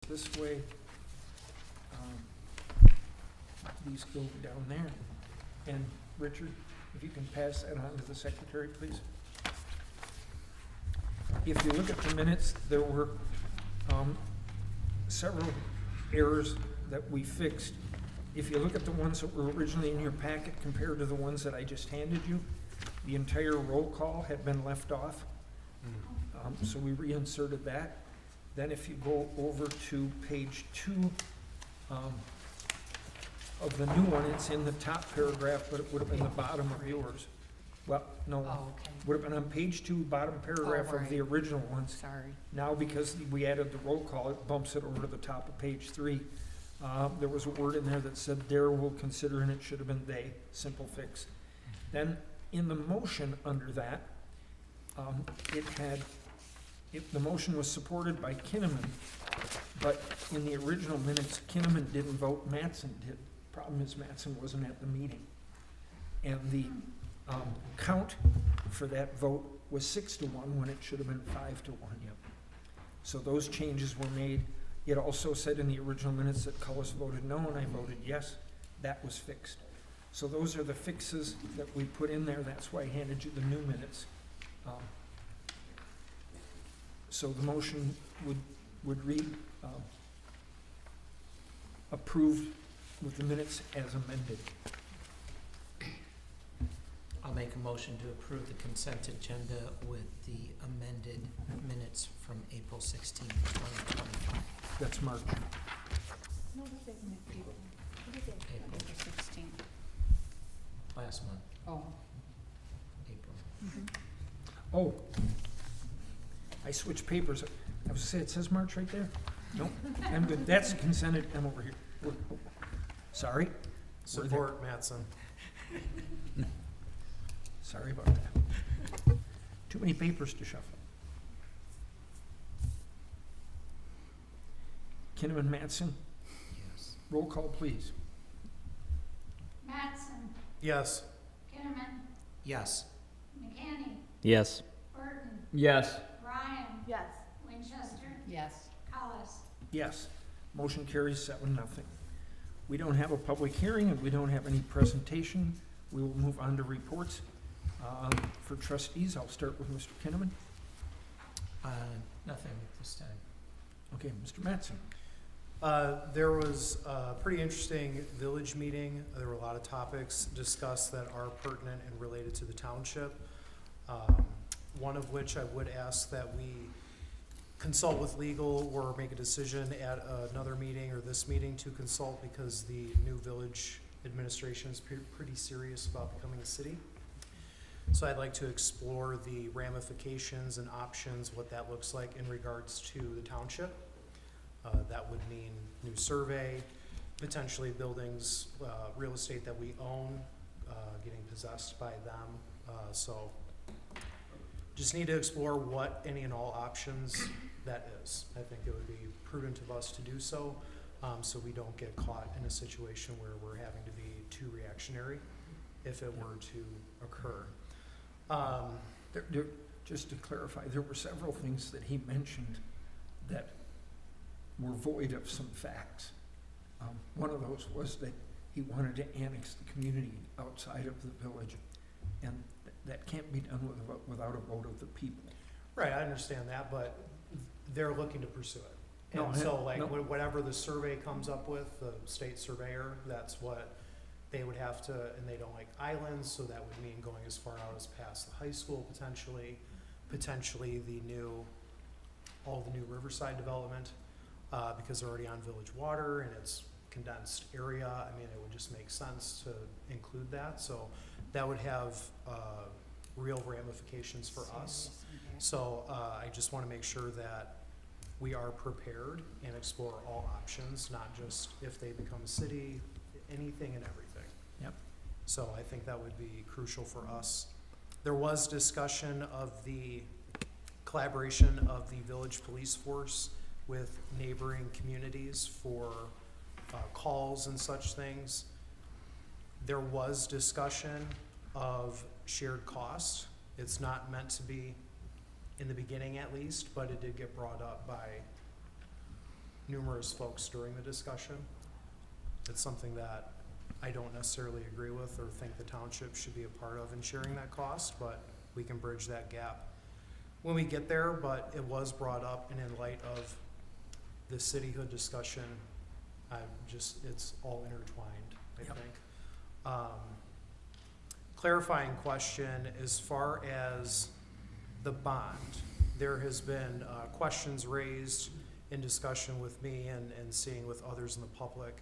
this way. These go down there. And Richard, if you can pass that on to the secretary, please. If you look at the minutes, there were several errors that we fixed. If you look at the ones that were originally in your packet compared to the ones that I just handed you, the entire roll call had been left off. So we reinserted that. Then if you go over to page 2 of the new one, it's in the top paragraph, but it would have been the bottom of yours. Well, no, Oh, okay. would have been on page 2, bottom paragraph Oh, of the right. original ones. Sorry. Now, because we added the roll call, it bumps it over to the top of page 3. There was a word in there that said "dare will consider," and it should have been "they," simple fix. Then, in the motion under that, the motion was supported by Kinnaman, but in the original minutes, Kinnaman didn't vote, Mattson did. Problem is, Mattson wasn't at the meeting. And the count for that vote was 6-1 when it should have been 5-1. Yep. So those changes were made. It also said in the original minutes that Cullis voted no and I voted yes. That was fixed. So those are the fixes that we put in there. That's why I handed you the new minutes. So the motion would read approved with the minutes as amended. I'll make a motion to approve the consent agenda with the amended minutes from April 16th, 2025. That's March. No, this isn't April. What is it? April 16th. Last month, Oh. April. Oh, I switched papers. I was gonna say, it says March right there. Nope, I'm good. That's consented. I'm over here. Sorry. Support Mattson. Sorry about that. Too many papers to shuffle. Kinnaman, Mattson, Yes. roll call, please. Mattson, Yes. Kinnaman, Yes. McCanny, Yes. Burton, Yes. Ryan, Yes. Winchester, Yes. Collis. Yes. Motion carries 7-0. We don't have a public hearing and we don't have any presentation. We will move on to reports. For trustees, I'll start with Mr. Kinnaman. Nothing at this time. Okay, Mr. Mattson. There was a pretty interesting village meeting. There were a lot of topics discussed that are pertinent and related to the township. One of which I would ask that we consult with legal or make a decision at another meeting or this meeting to consult, because the new village administration is pretty serious about becoming a city. So I'd like to explore the ramifications and options, what that looks like in regards to the township. That would mean new survey, potentially buildings, real estate that we own, getting possessed by them. So just need to explore what any and all options that is. I think it would be prudent of us to do so, so we don't get caught in a situation where we're having to be too reactionary if it were to occur. Just to clarify, there were several things that he mentioned that were void of some facts. One of those was that he wanted to annex the community outside of the village, and that can't be done without a vote of the people. Right, I understand that, but they're looking to pursue it. No, And so like no. whatever the survey comes up with, the state surveyor, that's what they would have to, and they don't like islands, so that would mean going as far out as past the high school potentially all the new Riverside development, because they're already on village water and it's condensed area. I mean, it would just make sense to include that, so that would have real ramifications for us. So I just want to make sure that we are prepared and explore all options, not just if they become a city, anything and everything. Yep. So I think that would be crucial for us. There was discussion of the collaboration of the village police force with neighboring communities for calls and such things. There was discussion of shared costs. It's not meant to be in the beginning at least, but it did get brought up by numerous folks during the discussion. It's something that I don't necessarily agree with or think the township should be a part of in sharing that cost, but we can bridge that gap when we get there. But it was brought up, and in light of the cityhood discussion, it's all intertwined, I Yep. think. Clarifying question, as far as the bond, there has been questions raised in discussion with me and seeing with others in the public.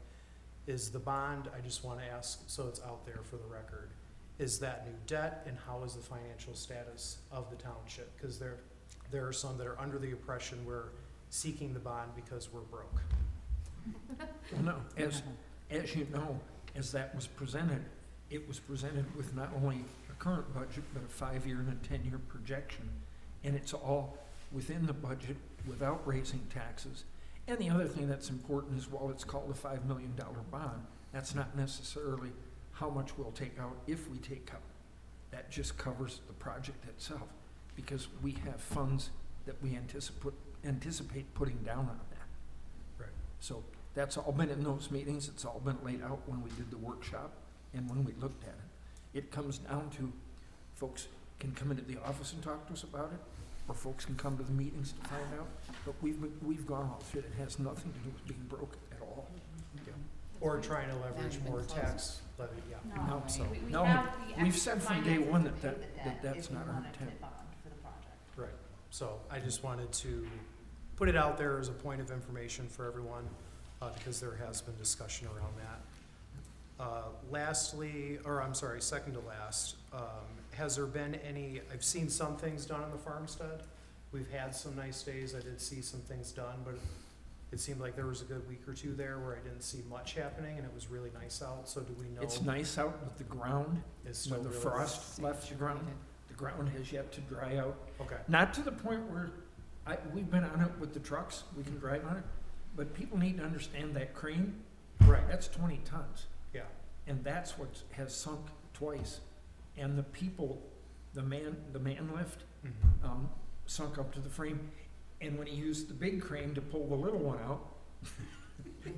Is the bond, I just want to ask, so it's out there for the record, is that new debt, and how is the financial status of the township? Because there are some that are under the impression we're seeking the bond because we're broke. Well, no, as you know, as that was presented, it was presented with not only a current budget, but a 5-year and a 10-year projection. And it's all within the budget without raising taxes. And the other thing that's important is, while it's called a $5 million bond, that's not necessarily how much we'll take out if we take out. That just covers the project itself, because we have funds that we anticipate putting down on that. Right. So that's all been in those meetings, it's all been laid out when we did the workshop and when we looked at it. It comes down to, folks can come into the office and talk to us about it, or folks can come to the meetings to find out, but we've gone all through it. It has nothing to do with being broke at all. Or trying to leverage more tax levy, yeah. No, so- no, we've said from day one that's not our intent. Right, so I just wanted to put it out there as a point of information for everyone, because there has been discussion around that. Second to last, has there been any, I've seen some things done on the farmstead. We've had some nice days, I did see some things done, but it seemed like there was a good week or two there where I didn't see much happening, and it was really nice out, so do we know? It's nice out, but the ground, It's still when the really- frost left the ground has yet to dry out. Okay, Not to the point where, we've been on it with the trucks, we can drive on it, but people need to understand that crane, right, that's 20 tons. yeah, And that's what has sunk twice. And the people, the man lift, sunk up to the frame. And when he used the big crane to pull the little one out,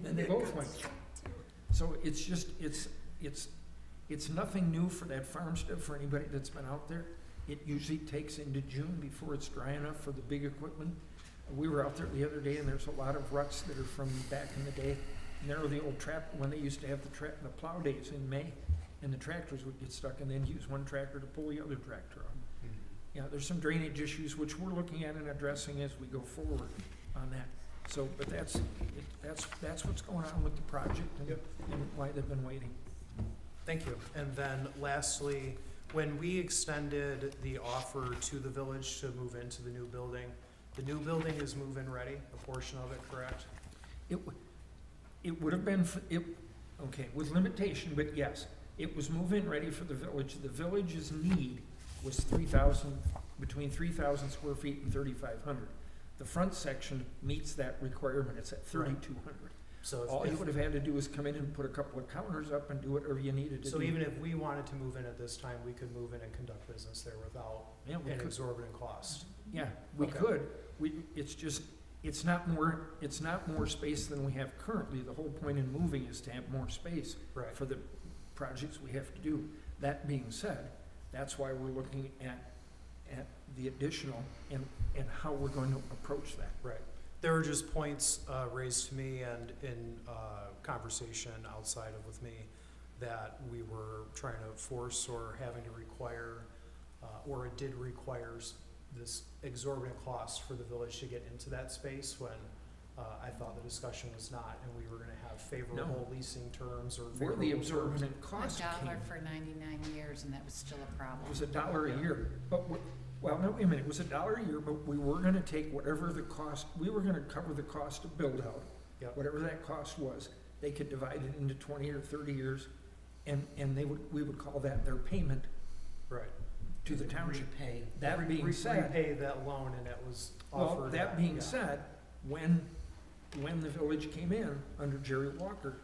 then they both went. So it's just, it's nothing new for that farmstead, for anybody that's been out there. It usually takes into June before it's dry enough for the big equipment. We were out there the other day, and there's a lot of ruts that are from back in the day. And there were the old when they used to have the plow days in May, and the tractors would get stuck, and then use one tractor to pull the other tractor up. Yeah, there's some drainage issues which we're looking at and addressing as we go forward on that. So, but that's what's going on with the project and Yep. and why they've been waiting. Thank you. And then lastly, when we extended the offer to the village to move into the new building is move-in ready, a portion of it, correct? It would have been, okay, with limitation, but yes, it was move-in ready for the village. The village's need was between 3,000 square feet and 3,500. The front section meets that requirement, it's at 3,200. So All you if, would have had to do is come in and put a couple of counters up and do whatever you needed to do. so even if we wanted to move in at this time, we could move in and conduct business there without Yeah, we an could. exorbitant cost? Yeah, we Okay. could. It's not more space than we have currently. The whole point in moving is to have more space Right, for the projects we have to do. That being said, that's why we're looking at the additional and how we're going to approach that. right. There were just points raised to me and in conversation outside of with me that we were trying to force or having to require, or it did require this exorbitant cost for the village to get into that space, when I thought the discussion was not, and we were gonna have favorable leasing terms or Where favorable the terms. exorbitant cost came, $1 for 99 years, and that was still a problem. it was $1 a year. But, well, no, wait a minute, it was $1 a year, but we were gonna take whatever the cost, we were gonna cover the cost of build out. Yep. Whatever that cost was, they could divide it into 20 or 30 years, and we would call that their payment Right. to the township. Repay. That being said, Repay that loan, and that was well, offered. that at- being yeah. said, when the village came in under Jerry Walker,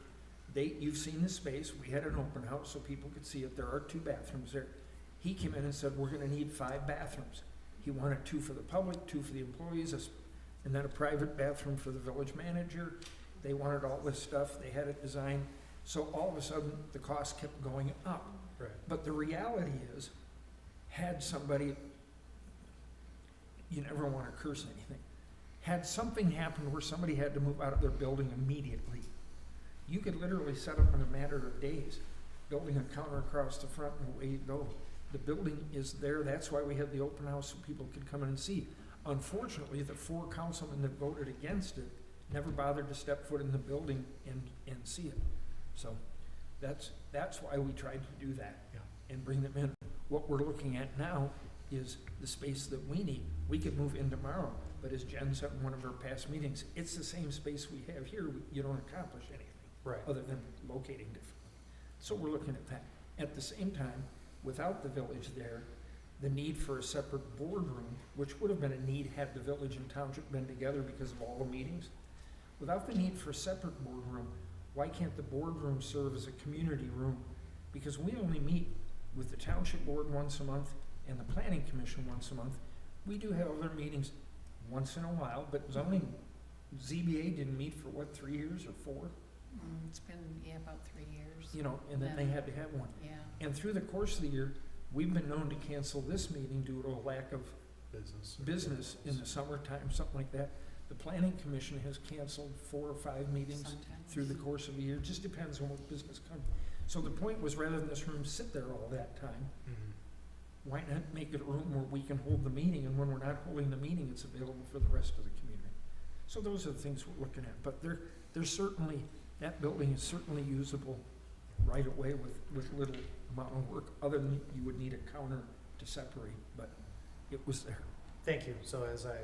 you've seen the space, we had an open house so people could see it, there are 2 bathrooms there. He came in and said, we're gonna need 5 bathrooms. He wanted 2 for the public, 2 for the employees, and then a private bathroom for the village manager. They wanted all this stuff, they had it designed, so all of a sudden, the cost kept going up. Right. But the reality is, had somebody, you never want to curse anything, had something happen where somebody had to move out of their building immediately, you could literally set up in a matter of days, building a counter across the front and away you go. The building is there, that's why we had the open house so people could come in and see. Unfortunately, the 4 councilmen that voted against it never bothered to step foot in the building and see it. So that's why we tried to do that. Yeah. And bring them in. What we're looking at now is the space that we need. We could move in tomorrow, but as Jen said in one of her past meetings, it's the same space we have here. You don't accomplish anything Right. other than locating different. So we're looking at that. At the same time, without the village there, the need for a separate boardroom, which would have been a need had the village and township been together because of all the meetings. Without the need for a separate boardroom, why can't the boardroom serve as a community room? Because we only meet with the township board once a month and the planning commission once a month. We do have other meetings once in a while, but zoning, ZBA didn't meet for what, 3 years or 4? It's been, about 3 years. You know, and then they had to have one. Yeah. And through the course of the year, we've been known to cancel this meeting due to a lack of business in the summertime, something like that. The planning commission has canceled 4 or 5 meetings Sometimes. through the course of a year, just depends on what business comes. So the point was, rather than this room sit there all that time, Mhm. why not make it a room where we can hold the meeting, and when we're not holding the meeting, it's available for the rest of the community. So those are the things we're looking at, but there's certainly, that building is certainly usable right away with little amount of work, other than you would need a counter to separate, but it was there. Thank you. So as I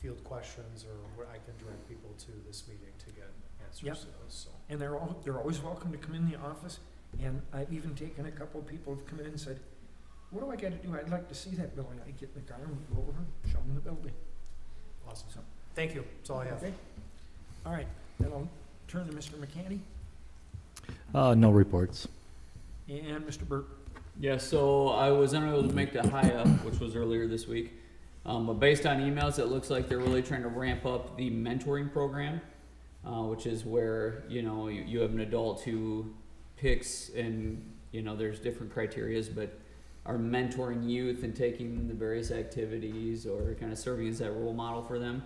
field questions or where I can direct people to this meeting to get answers Yep. to those, so. And they're always welcome to come in the office, and I've even taken a couple of people who've come in and said, what do I gotta do? I'd like to see that building. I get in the car and we go over and show them the building. Awesome. So- Thank you. That's all I have. Okay. All right, then I'll turn to Mr. McCanny No reports. and Mr. Burt. Yeah, so I was unable to make the high up, which was earlier this week. But based on emails, it looks like they're really trying to ramp up the mentoring program, which is where, you have an adult who picks and, there's different criterias, but are mentoring youth and taking them to various activities or kind of serving as that role model for them.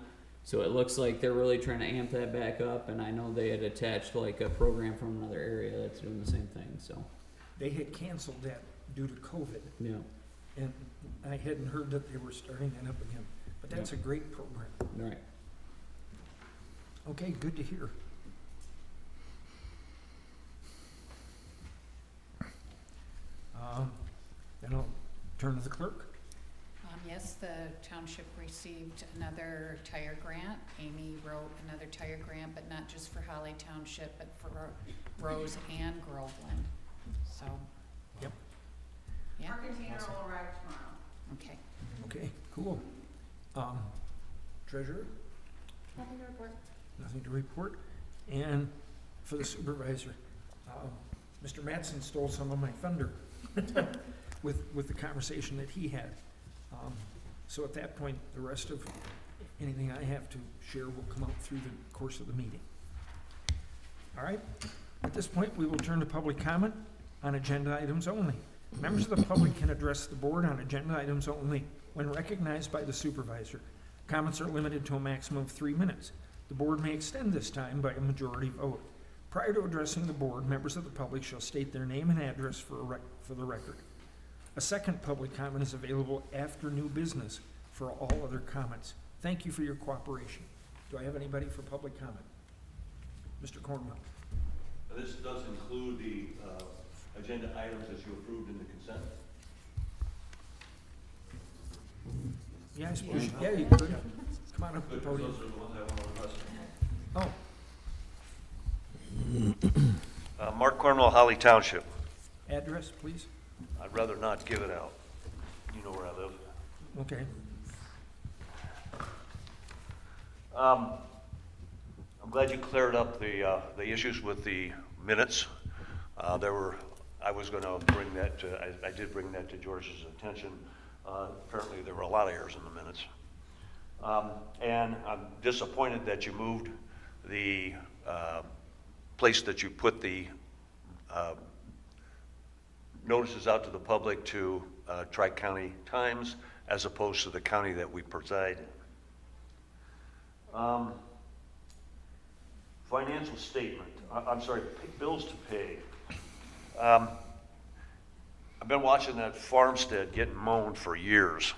So it looks like they're really trying to amp that back up, and I know they had attached like a program from another area that's doing the same thing, so, They had canceled that due to COVID, yeah, and I hadn't heard that they were starting that up again. But that's a great program. right. Okay, good to hear. Then I'll turn to the clerk. Yes, the township received another tire grant. Amy wrote another tire grant, but not just for Holly Township, but for Rose and Groveland. So. Yep. Yeah, Our container will arrive tomorrow. okay. Okay, cool. Treasurer? Nothing to report. Nothing to report. And for the supervisor, Mr. Mattson stole some of my thunder with the conversation that he had. So at that point, the rest of anything I have to share will come out through the course of the meeting. All right, at this point, we will turn to public comment on agenda items only. Members of the public can address the board on agenda items only when recognized by the supervisor. Comments are limited to a maximum of 3 minutes. The board may extend this time by a majority vote. Prior to addressing the board, members of the public shall state their name and address for the record. A second public comment is available after new business for all other comments. Thank you for your cooperation. Do I have anybody for public comment? Mr. Cornwell. This does include the agenda items that you approved in the consent. Yeah, I suppose, yeah, you could. Come on up to the Good, 'cause podium. those are the ones I want to request. Oh, Mark Cornwell, Holly Township. address, please. I'd rather not give it out. You know where I live. Okay. I'm glad you cleared up the issues with the minutes. I was gonna bring that to, I did bring that to George's attention. Apparently there were a lot of errors in the minutes. And I'm disappointed that you moved the place that you put the notices out to the public to Tri-County Times as opposed to the county that we preside in. Financial statement, I'm sorry, bills to pay. I've been watching that farmstead getting mown for years.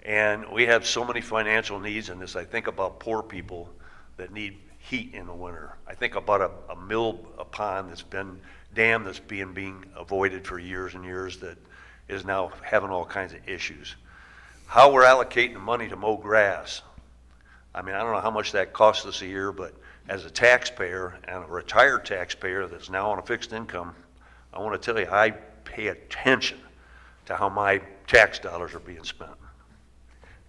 And we have so many financial needs in this. I think about poor people that need heat in the winter. I think about a pond that's been dam that's being avoided for years and years that is now having all kinds of issues. How we're allocating money to mow grass. I mean, I don't know how much that costs us a year, but as a taxpayer and a retired taxpayer that's now on a fixed income, I want to tell you, I pay attention to how my tax dollars are being spent.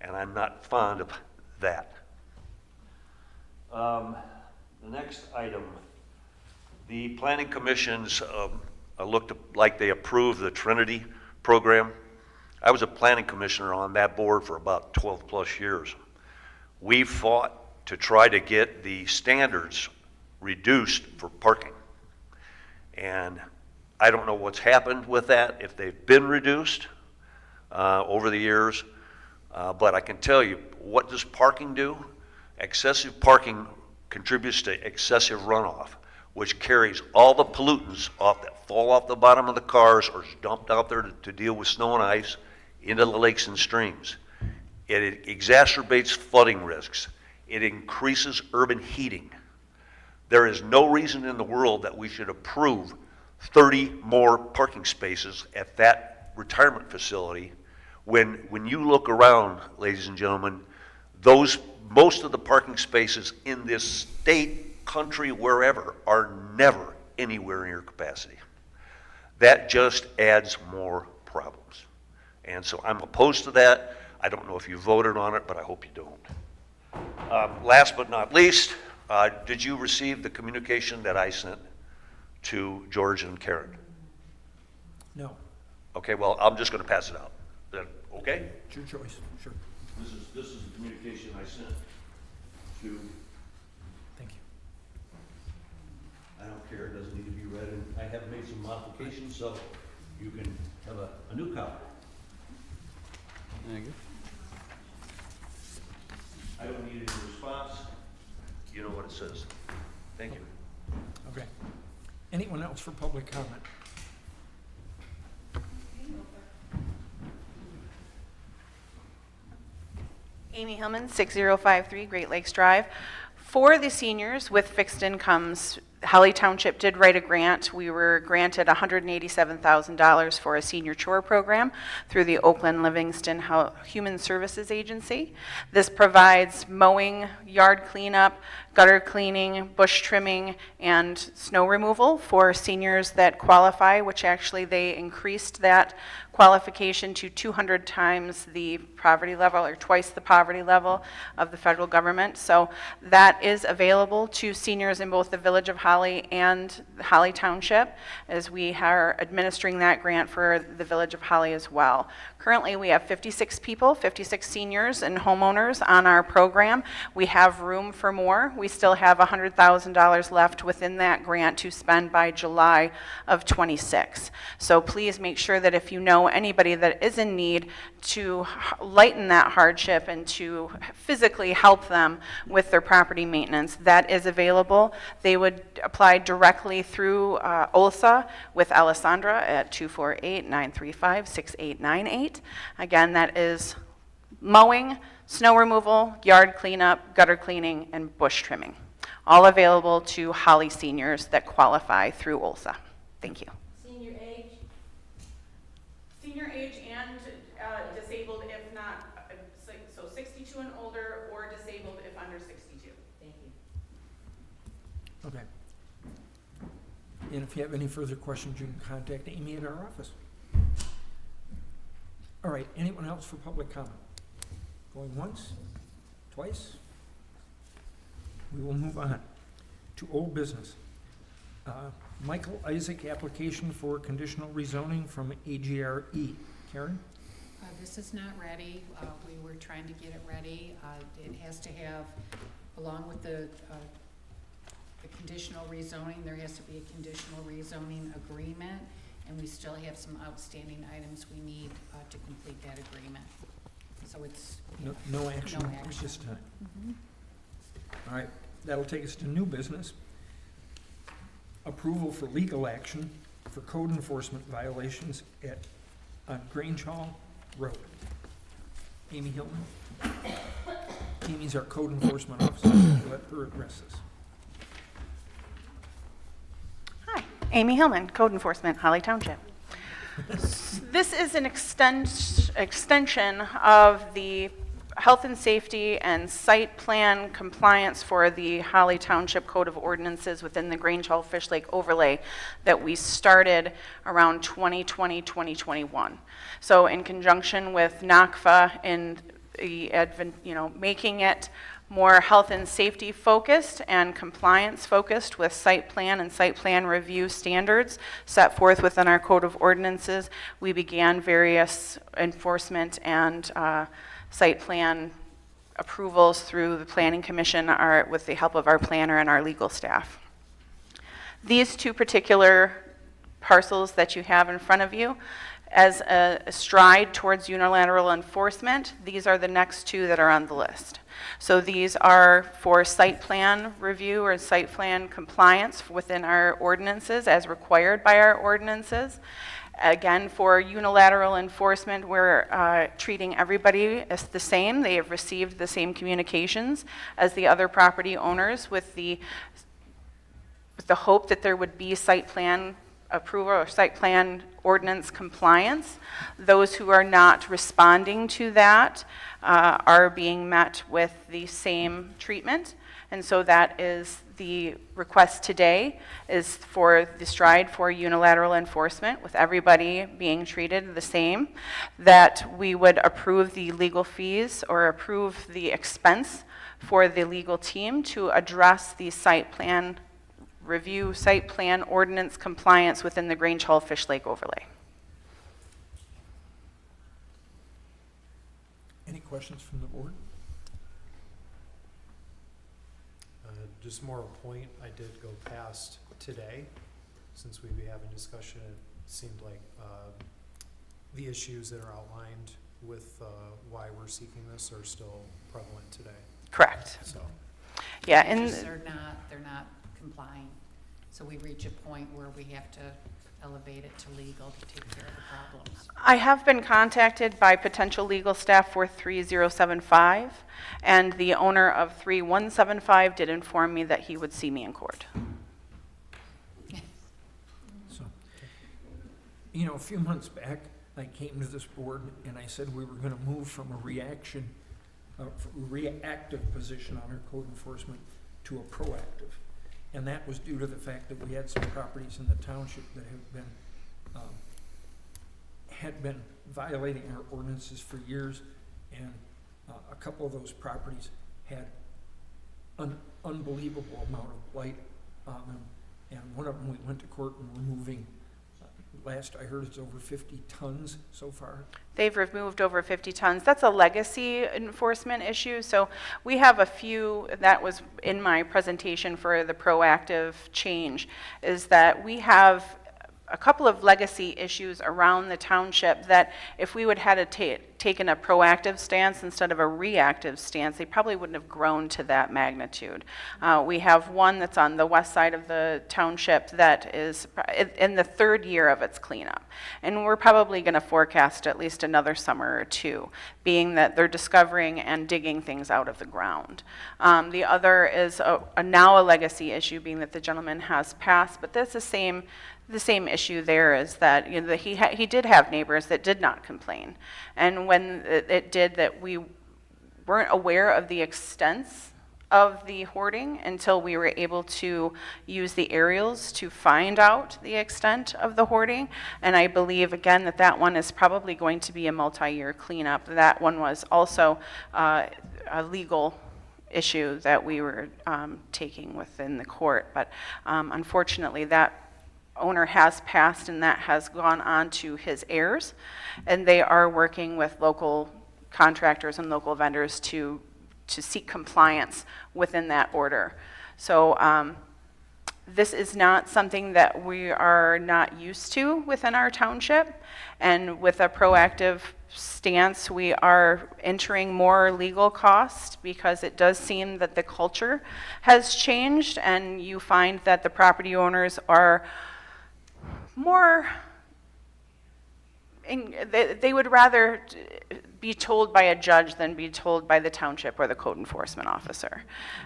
And I'm not fond of that. The next item, the planning commissions looked like they approved the Trinity program. I was a planning commissioner on that board for about 12 plus years. We fought to try to get the standards reduced for parking. And I don't know what's happened with that, if they've been reduced over the years. But I can tell you, what does parking do? Excessive parking contributes to excessive runoff, which carries all the pollutants off that fall off the bottom of the cars or is dumped out there to deal with snow and ice into the lakes and streams. It exacerbates flooding risks. It increases urban heating. There is no reason in the world that we should approve 30 more parking spaces at that retirement facility when you look around, ladies and gentlemen, most of the parking spaces in this state, country, wherever, are never anywhere near capacity. That just adds more problems. And so I'm opposed to that. I don't know if you voted on it, but I hope you don't. Last but not least, did you receive the communication that I sent to George and Karen? No, Okay, well, I'm just going to pass it out. Then, okay? it's your choice, sure. This is the communication I sent to. Thank you. I don't care, it doesn't need to be read, and I have made some modifications, so you can have a new copy. Thank you. I don't need any response. You know what it says. Thank you. Okay. Anyone else for public comment? Amy Hillman, 6053 Great Lakes Drive. For the seniors with fixed incomes, Holly Township did write a grant. We were granted $187,000 for a senior chore program through the Oakland Livingston Human Services Agency. This provides mowing, yard cleanup, gutter cleaning, bush trimming, and snow removal for seniors that qualify, which actually they increased that qualification to 200 times the poverty level, or twice the poverty level of the federal government. So that is available to seniors in both the Village of Holly and Holly Township, as we are administering that grant for the Village of Holly as well. Currently, we have 56 people, 56 seniors and homeowners on our program. We have room for more. We still have $100,000 left within that grant to spend by July of 26. So please make sure that if you know anybody that is in need, to lighten that hardship and to physically help them with their property maintenance, that is available. They would apply directly through OLSA with Alessandra at 248-935-6898. Again, that is mowing, snow removal, yard cleanup, gutter cleaning, and bush trimming. All available to Holly seniors that qualify through OLSA. Thank you. Senior age? Senior age and disabled if not, so 62 and older, or disabled if under 62. Thank you. Okay. And if you have any further questions, you can contact Amy at our office. All right, anyone else for public comment? Going once, twice? We will move on to old business. Michael Isaac, application for conditional rezoning from AGRE. Karen? This is not ready. We were trying to get it ready. It has to have, along with the conditional rezoning, there has to be a conditional rezoning agreement, and we still have some outstanding items we need to complete that agreement. So it's No action No at action. this time. All right, that'll take us to new business. Approval for legal action for code enforcement violations on Grange Hall Road. Amy Hillman. Amy's our code enforcement officer. Let her address this. Hi, Amy Hillman, Code Enforcement, Holly Township. This is an extension of the health and safety and site plan compliance for the Holly Township Code of Ordinances within the Grange Hall Fish Lake overlay that we started around 2020, 2021. So in conjunction with NACFA in the making it more health and safety focused and compliance focused with site plan and site plan review standards set forth within our Code of Ordinances, we began various enforcement and site plan approvals through the Planning Commission with the help of our planner and our legal staff. These two particular parcels that you have in front of you, as a stride towards unilateral enforcement, these are the next two that are on the list. So these are for site plan review or site plan compliance within our ordinances as required by our ordinances. Again, for unilateral enforcement, we're treating everybody as the same. They have received the same communications as the other property owners with the hope that there would be site plan approval or site plan ordinance compliance. Those who are not responding to that are being met with the same treatment. And so that is the request today, is for the stride for unilateral enforcement with everybody being treated the same, that we would approve the legal fees or approve the expense for the legal team to address the site plan review, site plan ordinance compliance within the Grange Hall Fish Lake overlay. Any questions from the board? Just more a point, I did go past today, since we'd be having discussion, it seemed like the issues that are outlined with why we're seeking this are still prevalent today, Correct. so. Yeah, They're and not complying. So we reach a point where we have to elevate it to legal to take care of the problems. I have been contacted by potential legal staff for 3075, and the owner of 3175 did inform me that he would see me in court. So, a few months back, I came to this board and I said we were gonna move from a reactive position on our code enforcement to a proactive. And that was due to the fact that we had some properties in the township that had been violating our ordinances for years, and a couple of those properties had an unbelievable amount of blight on them, and one of them we went to court and removing, last I heard it's over 50 tons so far. They've removed over 50 tons. That's a legacy enforcement issue. So we have a few, that was in my presentation for the proactive change, is that we have a couple of legacy issues around the township that if we would have taken a proactive stance instead of a reactive stance, they probably wouldn't have grown to that magnitude. We have one that's on the west side of the township that is in the third year of its cleanup. And we're probably going to forecast at least another summer or two, being that they're discovering and digging things out of the ground. The other is now a legacy issue, being that the gentleman has passed, but that's the same issue there, is that he did have neighbors that did not complain. And when it did that, we weren't aware of the extents of the hoarding until we were able to use the aerials to find out the extent of the hoarding. And I believe, again, that one is probably going to be a multi-year cleanup. That one was also a legal issue that we were taking within the court. But unfortunately, that owner has passed, and that has gone on to his heirs. And they are working with local contractors and local vendors to seek compliance within that order. So this is not something that we are not used to within our township. And with a proactive stance, we are entering more legal costs because it does seem that the culture has changed, and you find that the property owners are more, they would rather be told by a judge than be told by the township or the code enforcement officer.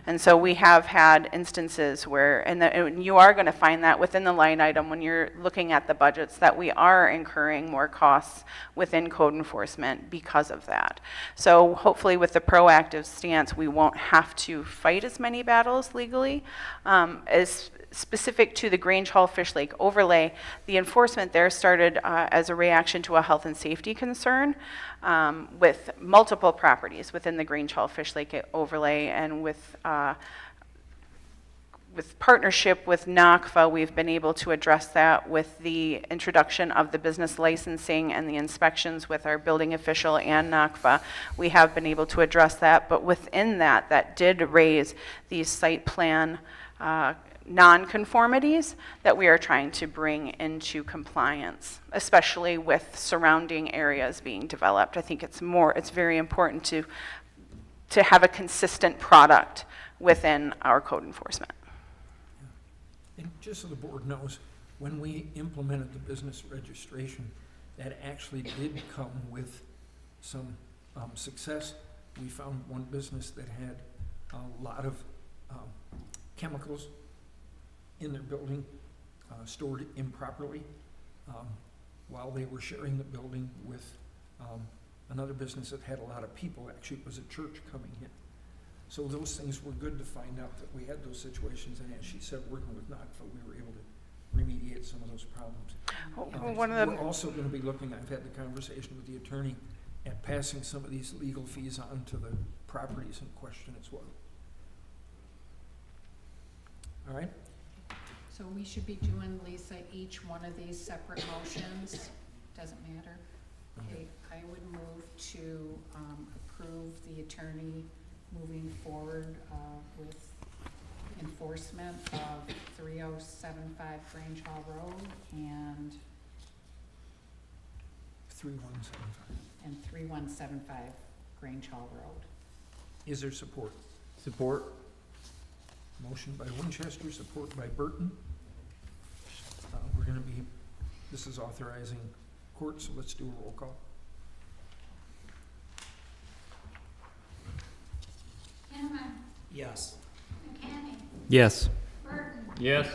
And so we have had instances where, and you are going to find that within the line item when you're looking at the budgets, that we are incurring more costs within code enforcement because of that. So hopefully with the proactive stance, we won't have to fight as many battles legally. As specific to the Grange Hall Fish Lake overlay, the enforcement there started as a reaction to a health and safety concern with multiple properties within the Grange Hall Fish Lake overlay, and with partnership with NACFA, we've been able to address that with the introduction of the business licensing and the inspections with our building official and NACFA. We have been able to address that, but within that, that did raise these site plan non-conformities that we are trying to bring into compliance, especially with surrounding areas being developed. I think it's very important to have a consistent product within our code enforcement. And just so the board knows, when we implemented the business registration, that actually did come with some success. We found one business that had a lot of chemicals in their building, stored improperly, while they were sharing the building with another business that had a lot of people. Actually, it was a church coming in. So those things were good to find out that we had those situations, and as she said, working with NACFA, we were able to remediate some of those problems. We're also going to be looking, I've had the conversation with the attorney, at passing some of these legal fees on to the properties in question as well. All right? So we should be doing, Lisa, each one of these separate motions, doesn't matter. Okay, I would move to approve the attorney moving forward with enforcement of 3075 Grange Hall Road and 3175. 3175 Grange Hall Road. Is there support? Support. Motion by Winchester, support by Burton. This is authorizing court, so let's do a roll call. Inman, Yes. McCamey, Yes. Burton, Yes.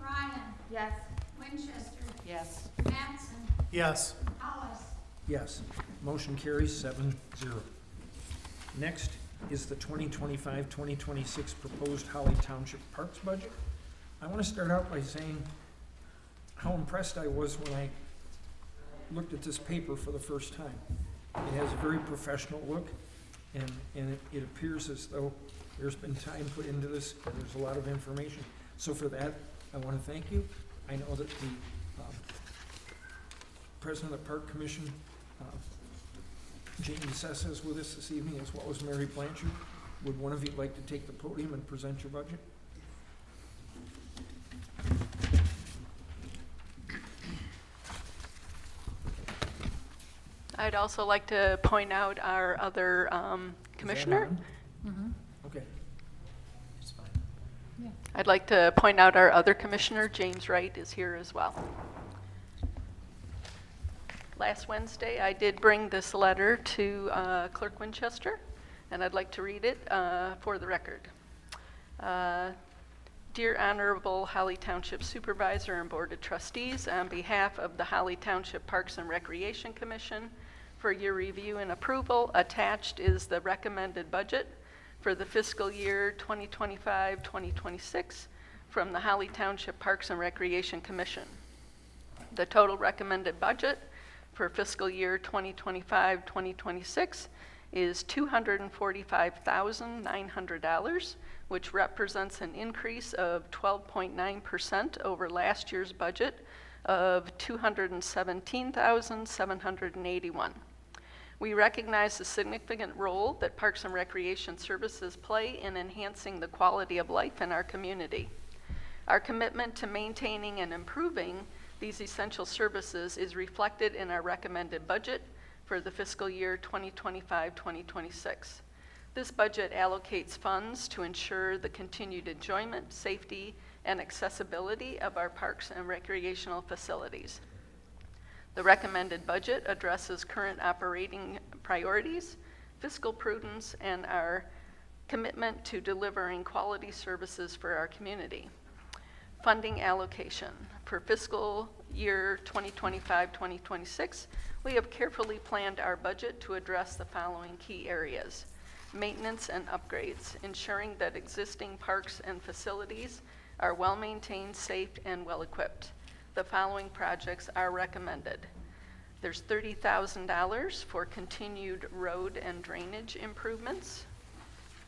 Ryan, Yes. Winchester, Yes. Mattson, Yes. Hollis. Yes. Motion carries 7-0. Next is the 2025-2026 proposed Holly Township Parks budget. I want to start out by saying how impressed I was when I looked at this paper for the first time. It has a very professional look, and it appears as though there's been time put into this, and there's a lot of information. So for that, I want to thank you. I know that the President of the Park Commission, Jamie Sessa, is with us this evening, as well as Mary Blanchard. Would one of you like to take the podium and present your budget? I'd also like to point out our other commissioner. Okay. It's fine. I'd like to point out our other commissioner, James Wright, is here as well. Last Wednesday, I did bring this letter to Clerk Winchester, and I'd like to read it for the record. Dear Honorable Holly Township Supervisor and Board of Trustees, on behalf of the Holly Township Parks and Recreation Commission, for your review and approval, attached is the recommended budget for the fiscal year 2025-2026 from the Holly Township Parks and Recreation Commission. The total recommended budget for fiscal year 2025-2026 is $245,900, which represents an increase of 12.9% over last year's budget of $217,781. We recognize the significant role that Parks and Recreation Services play in enhancing the quality of life in our community. Our commitment to maintaining and improving these essential services is reflected in our recommended budget for the fiscal year 2025-2026. This budget allocates funds to ensure the continued enjoyment, safety, and accessibility of our parks and recreational facilities. The recommended budget addresses current operating priorities, fiscal prudence, and our commitment to delivering quality services for our community. Funding allocation. For fiscal year 2025-2026, we have carefully planned our budget to address the following key areas. Maintenance and upgrades, ensuring that existing parks and facilities are well-maintained, safe, and well-equipped. The following projects are recommended. There's $30,000 for continued road and drainage improvements,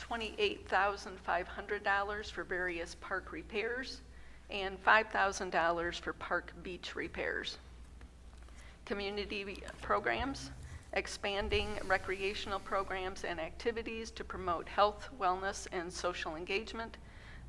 $28,500 for various park repairs, and $5,000 for park beach repairs. Community programs, expanding recreational programs and activities to promote health, wellness, and social engagement.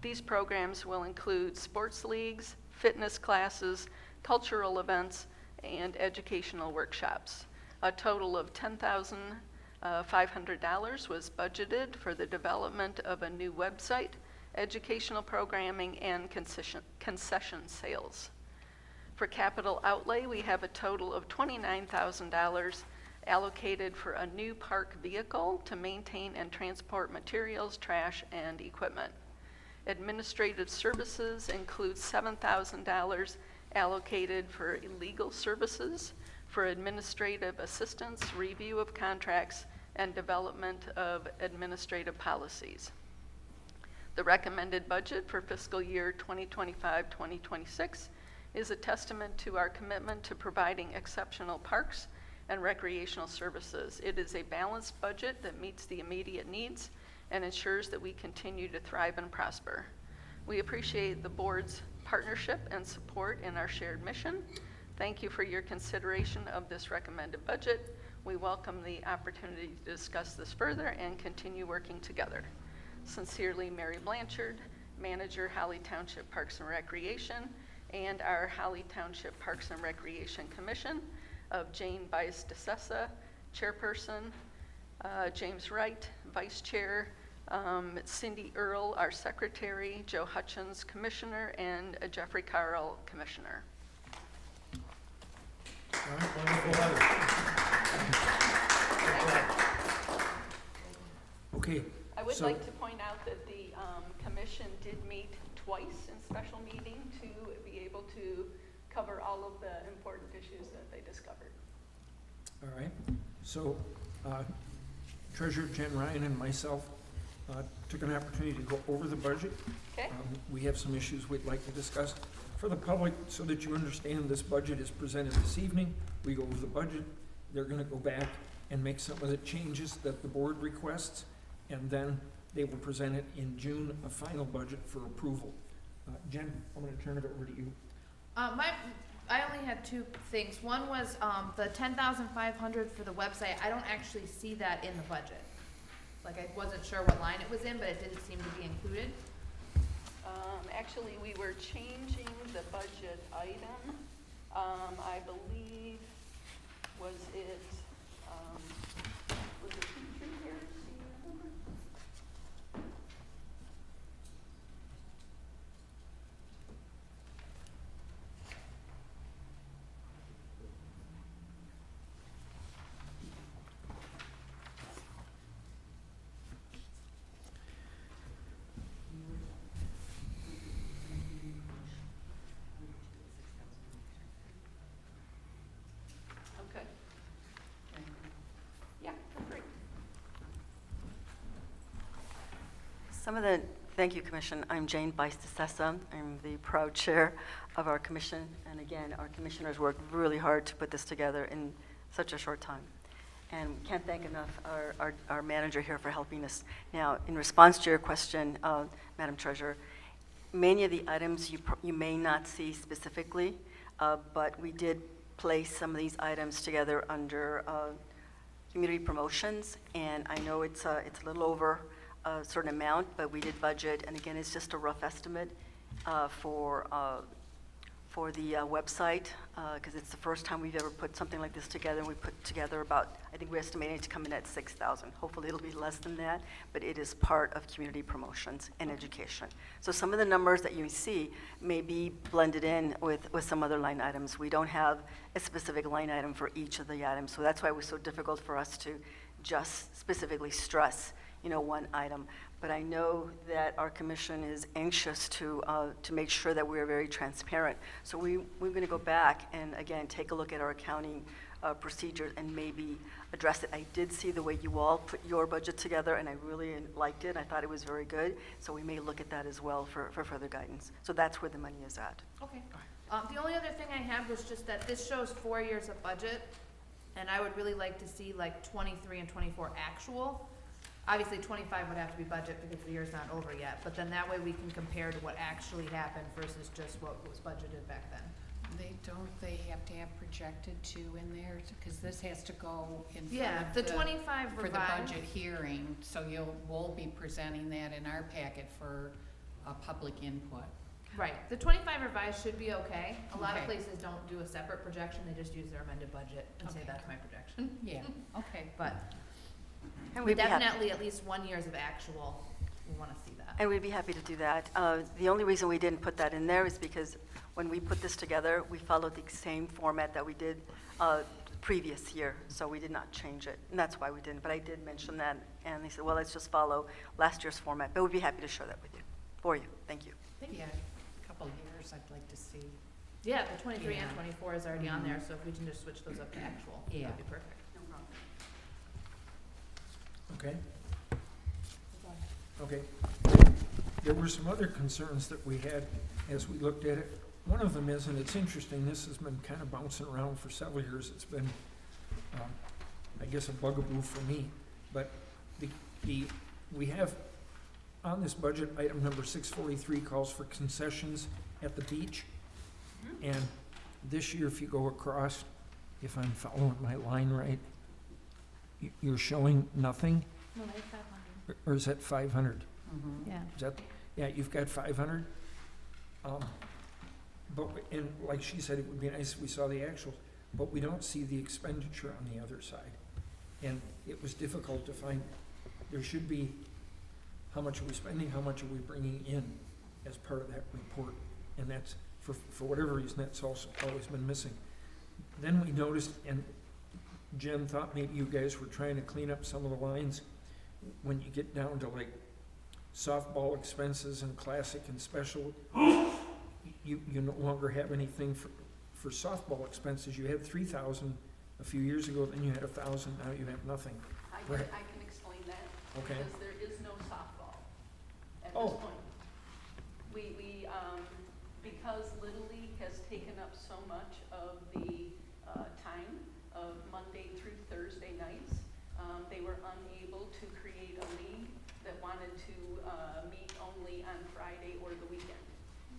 These programs will include sports leagues, fitness classes, cultural events, and educational workshops. A total of $10,500 was budgeted for the development of a new website, educational programming, and concession sales. For capital outlay, we have a total of $29,000 allocated for a new park vehicle to maintain and transport materials, trash, and equipment. Administrative services includes $7,000 allocated for legal services, for administrative assistance, review of contracts, and development of administrative policies. The recommended budget for fiscal year 2025-2026 is a testament to our commitment to providing exceptional parks and recreational services. It is a balanced budget that meets the immediate needs and ensures that we continue to thrive and prosper. We appreciate the board's partnership and support in our shared mission. Thank you for your consideration of this recommended budget. We welcome the opportunity to discuss this further and continue working together. Sincerely, Mary Blanchard, Manager, Holly Township Parks and Recreation, and our Holly Township Parks and Recreation Commission, of Jane Bice DeSessa, Chairperson, James Wright, Vice Chair, Cindy Earle, our Secretary, Joe Hutchins, Commissioner, and Jeffrey Carl, Commissioner. All right, wonderful letter. Okay. I would so- like to point out that the commission did meet twice in special meeting to be able to cover all of the important issues that they discovered. All right, so Treasurer Jen Ryan and myself took an opportunity to go over the budget. Okay? We have some issues we'd like to discuss. For the public, so that you understand, this budget is presented this evening. We go over the budget. They're gonna go back and make some of the changes that the board requests, and then they will present it in June, a final budget for approval. Jen, I'm gonna turn it over to you. I only had two things. One was the $10,500 for the website. I don't actually see that in the budget. Like, I wasn't sure what line it was in, but it didn't seem to be included. Actually, we were changing the budget item. I believe, was it teacher here? Do you remember? Okay. Yeah, great. Thank you, Commission. I'm Jane Bice DeSessa. I'm the proud chair of our commission. And again, our commissioners worked really hard to put this together in such a short time. And we can't thank enough our manager here for helping us. Now, in response to your question, Madam Treasurer, many of the items you may not see specifically, but we did place some of these items together under community promotions, and I know it's a little over a certain amount, but we did budget, and again, it's just a rough estimate for the website, because it's the first time we've ever put something like this together. We put together about, I think we're estimating it to come in at 6,000. Hopefully it'll be less than that, but it is part of community promotions and education. So some of the numbers that you see may be blended in with some other line items. We don't have a specific line item for each of the items, so that's why it was so difficult for us to just specifically stress, one item. But I know that our commission is anxious to make sure that we're very transparent. So we're going to go back and, again, take a look at our accounting procedures and maybe address it. I did see the way you all put your budget together, and I really liked it. I thought it was very good. So we may look at that as well for further guidance. So that's where the money is at. Okay. The only other thing I had was just that this shows 4 years of budget, and I would really like to see like 23 and 24 actual. Obviously, 25 would have to be budget because the year's not over yet, but then that way we can compare to what actually happened versus just what was budgeted back then. They have to have projected two in there, because this has to go in front Yeah, of the 25 for the revised. budget hearing, so we'll be presenting that in our packet for public input. Right, the 25 revised should be okay. A lot of Okay. places don't do a separate projection, they just use their amended budget and say Okay. that's my projection. Yeah, okay. But And we we'd be happy. definitely at least 1 years of actual, we wanna see that. And we'd be happy to do that. The only reason we didn't put that in there is because when we put this together, we followed the same format that we did previous year, so we did not change it, and that's why we didn't. But I did mention that, and they said, well, let's just follow last year's format. But we'd be happy to show that with you, for you. Thank you. Yeah, a couple years I'd like to see. Yeah, the 23 and Yeah. 24 is already on there, so if we can just switch those up to actual, Yeah. that'd be perfect. Okay? Okay. There were some other concerns that we had as we looked at it. One of them is, and it's interesting, this has been kind of bouncing around for several years. It's been, I guess, a bugaboo for me. But we have, on this budget, item number 643 calls for concessions at the beach. And this year, if you go across, if I'm following my line right, you're showing nothing, No, that's 500. or is that 500? Yeah. Is that, yeah, you've got 500? But, and like she said, it would be nice if we saw the actual, but we don't see the expenditure on the other side. And it was difficult to find, there should be, how much are we spending, how much are we bringing in as part of that report? And that's, for whatever reason, that's also always been missing. Then we noticed, and Jen thought maybe you guys were trying to clean up some of the lines, when you get down to like softball expenses and classic and special, you no longer have anything for softball expenses. You had 3,000 a few years ago, then you had 1,000, now you have nothing. I Right. can explain that. Okay. Because there is no softball at Oh. this point. Because Little League has taken up so much of the time of Monday through Thursday nights, they were unable to create a league that wanted to meet only on Friday or the weekend.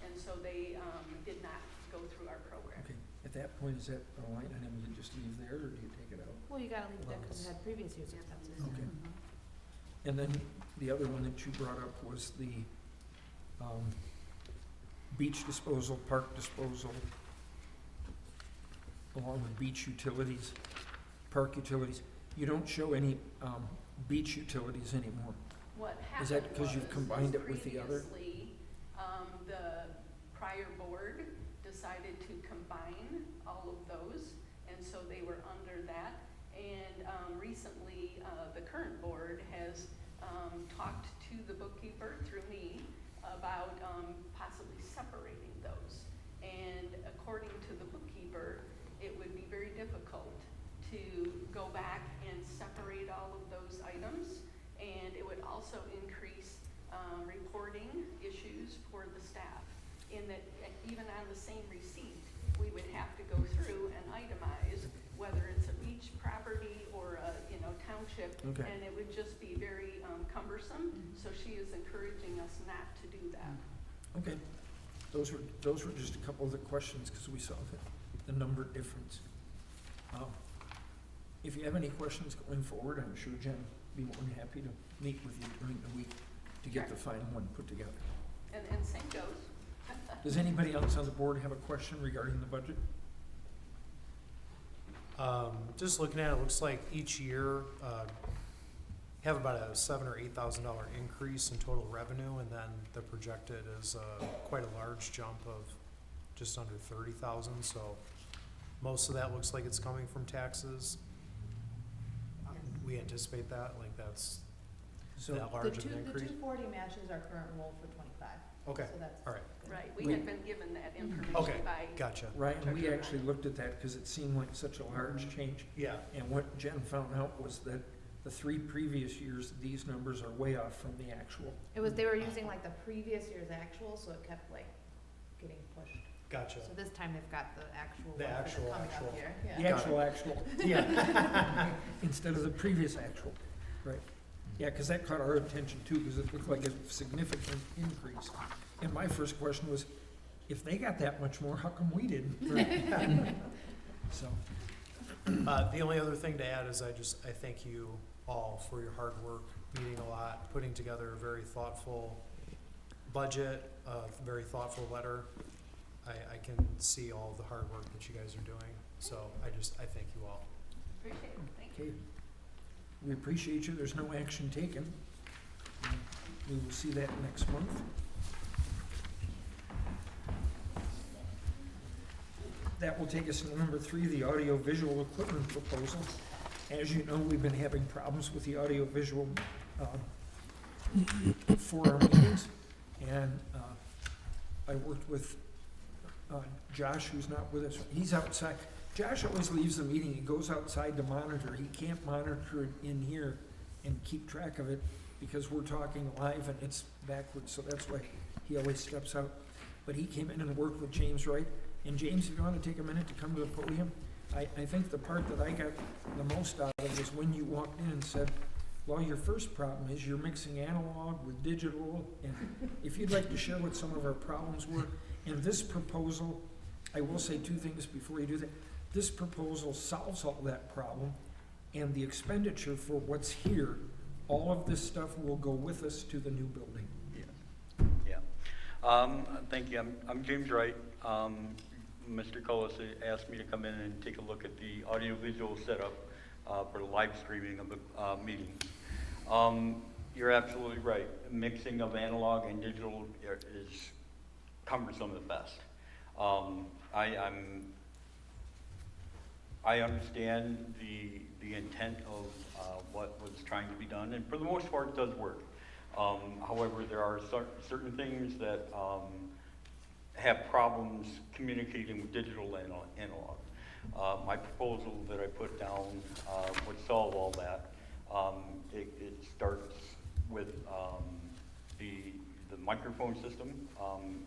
And so they did not go through our program. Okay, at that point, is that a line item you just leave there, or do you take it out? Well, you gotta leave it there because it had previous year's expenses. Okay. And then the other one that you brought up was the beach disposal, park disposal, along with beach utilities, park utilities. You don't show any beach utilities anymore. What Is that happened 'cause you've was combined it with the other? previously, the prior board decided to combine all of those, and so they were under that. And recently, the current board has talked to the bookkeeper through me about possibly separating those. And according to the bookkeeper, it would be very difficult to go back and separate all of those items. And it would also increase reporting issues for the staff, in that even on the same receipt, we would have to go through and itemize whether it's a beach property or a Township, Okay. and it would just be very cumbersome, so she is encouraging us not to do that. Okay. Those were just a couple of the questions, because we saw the number difference. If you have any questions going forward, I'm sure Jen would be more than happy to meet with you during the week to get the final one put together. And same goes. Does anybody else on the board have a question regarding the budget? Just looking at it, looks like each year, have about a $7,000 or $8,000 increase in total revenue, and then the projected is quite a large jump of just under 30,000. So most of that looks like it's coming from taxes. We anticipate that, like that's So that large of an The increase. 240 matches our current roll for 25. Okay, So that's all right, good. Right, we We- had been given that information okay, by, gotcha. Right, and we Treasurer actually looked at that because it seemed like such a large change. Yeah, And what Jen found out was that the 3 previous years, these numbers are way off from the actual. They were using like the previous year's actual, so it kept like getting pushed. gotcha. So this time they've got the actual The one for actual, coming actual. up here. The Yeah. actual, Yeah. instead of the previous actual, right? Yeah, because that caught our attention too, because it looked like a significant increase. And my first question was, if they got that much more, how come we didn't? So, The only other thing to add is I thank you all for your hard work, meeting a lot, putting together a very thoughtful budget, a very thoughtful letter. I can see all of the hard work that you guys are doing, so I thank you all. appreciate it, thank you. okay. We appreciate you. There's no action taken. We will see that next month. That will take us to number 3, the audio-visual equipment proposal. As you know, we've been having problems with the audio-visual for our meetings. And I worked with Josh, who's not with us. He's outside. Josh always leaves the meeting. He goes outside to monitor. He can't monitor it in here and keep track of it because we're talking live and it's backwards. So that's why he always steps out. But he came in and worked with James Wright. And James, if you want to take a minute to come to the podium, I think the part that I got the most out of is when you walked in and said, well, your first problem is you're mixing analog with digital. And if you'd like to share what some of our problems were. And this proposal, I will say 2 things before you do that. This proposal solves all that problem, and the expenditure for what's here, all of this stuff will go with us to the new building. Yeah. Thank you. I'm James Wright. Mr. Cullis asked me to come in and take a look at the audiovisual setup for the live streaming of the meeting. You're absolutely right. Mixing of analog and digital is cumbersome at best. I understand the intent of what was trying to be done, and for the most part, it does work. However, there are certain things that have problems communicating with digital and analog. My proposal that I put down would solve all that. It starts with the microphone system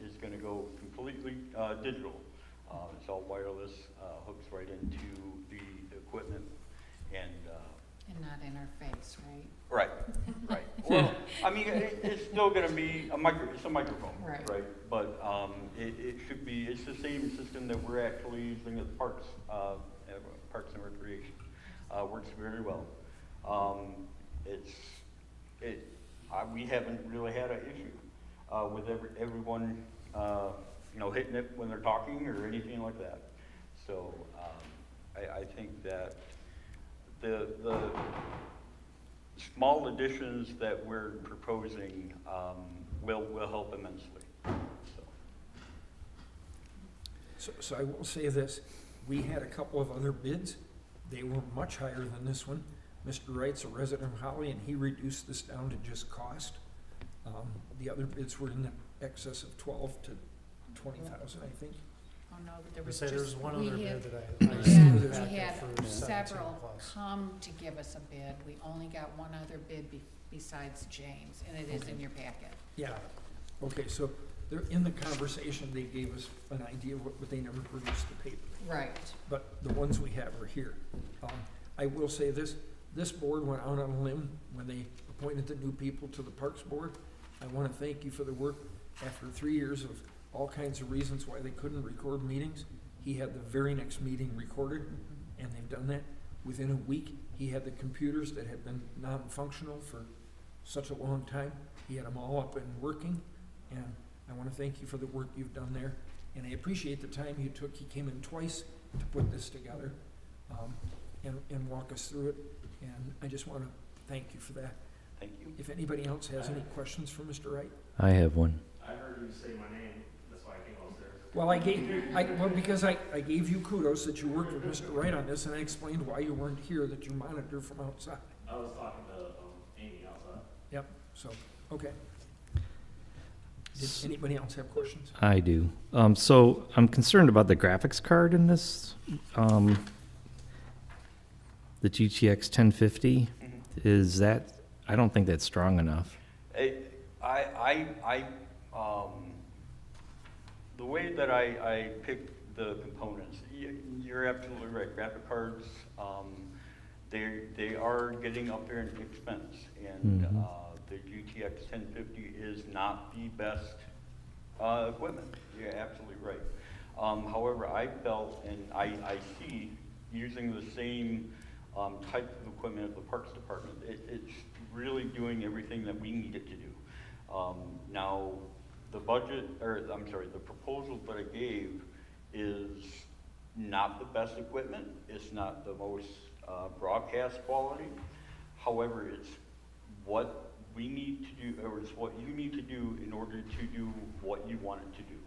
is going to go completely digital. It's all wireless, hooks right into the equipment, and not interface, right? right, right. Well, I mean, it's still going to be it's a microphone, Right. But it should be. It's the same system that we're actually using at Parks and Recreation. Works very well. We haven't really had an issue with everyone, hitting it when they're talking or anything like that. So I think that the small additions that we're proposing will help immensely. So I will say this, we had a couple of other bids. They were much higher than this one. Mr. Wright's a resident of Holly, and he reduced this down to just cost. The other bids were in the excess of 12 to 20,000, I think. Oh, no, there I was say just, there's one we other had, bid that I I see see in the this. we packet had for 17 several plus. come to give us a bid. We only got one other bid besides James, and it is in your packet. Yeah. Okay, so they're in the conversation, they gave us an idea of what, but they never produced the paper. Right. But the ones we have are here. I will say this, this board went out on a limb when they appointed the new people to the Parks Board. I want to thank you for the work. After 3 years of all kinds of reasons why they couldn't record meetings, he had the very next meeting recorded, and they've done that. Within a week, he had the computers that had been non-functional for such a long time. He had them all up and working, and I want to thank you for the work you've done there. And I appreciate the time you took. He came in twice to put this together and walk us through it, and I just want to thank you for that. Thank you. If anybody else has any questions for Mr. Wright? I have one. I heard you say my name, that's why I came upstairs. Well, because I gave you kudos that you worked with Mr. Wright on this, and I explained why you weren't here, that you monitor from outside. I was talking to Amy outside. Yep, so, okay. Did anybody else have questions? I do. So I'm concerned about the graphics card in this. The GTX 1050, is that, I don't think that's strong enough. The way that I pick the components, you're absolutely right. Graphic cards, they are getting up there in expense, and the GTX 1050 is not the best equipment. You're absolutely right. However, I felt, and I see, using the same type of equipment of the Parks Department, it's really doing everything that we need it to do. Now, the proposal that I gave is not the best equipment. It's not the most broadcast quality. However, it's what we need to do, or it's what you need to do in order to do what you want it to do.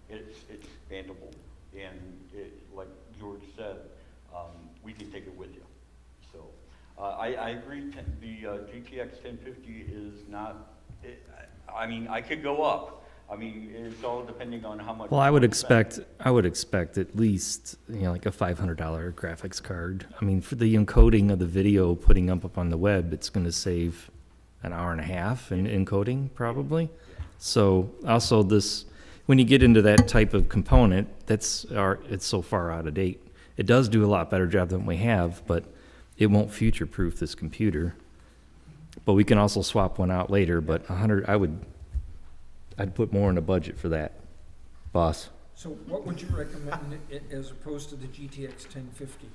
It's expandable, and like George said, we can take it with you. So I agree. The GTX 1050 is not. I mean, I could go up. I mean, it's all depending on how much. Well, I would expect at least, like a $500 graphics card. I mean, for the encoding of the video, putting up on the web, it's going to save an hour and a half in encoding probably. So also when you get into that type of component, it's so far out of date. It does do a lot better job than we have, but it won't future-proof this computer. But we can also swap one out later. But I'd put more in the budget for that, boss. So what would you recommend as opposed to the GTX 1050?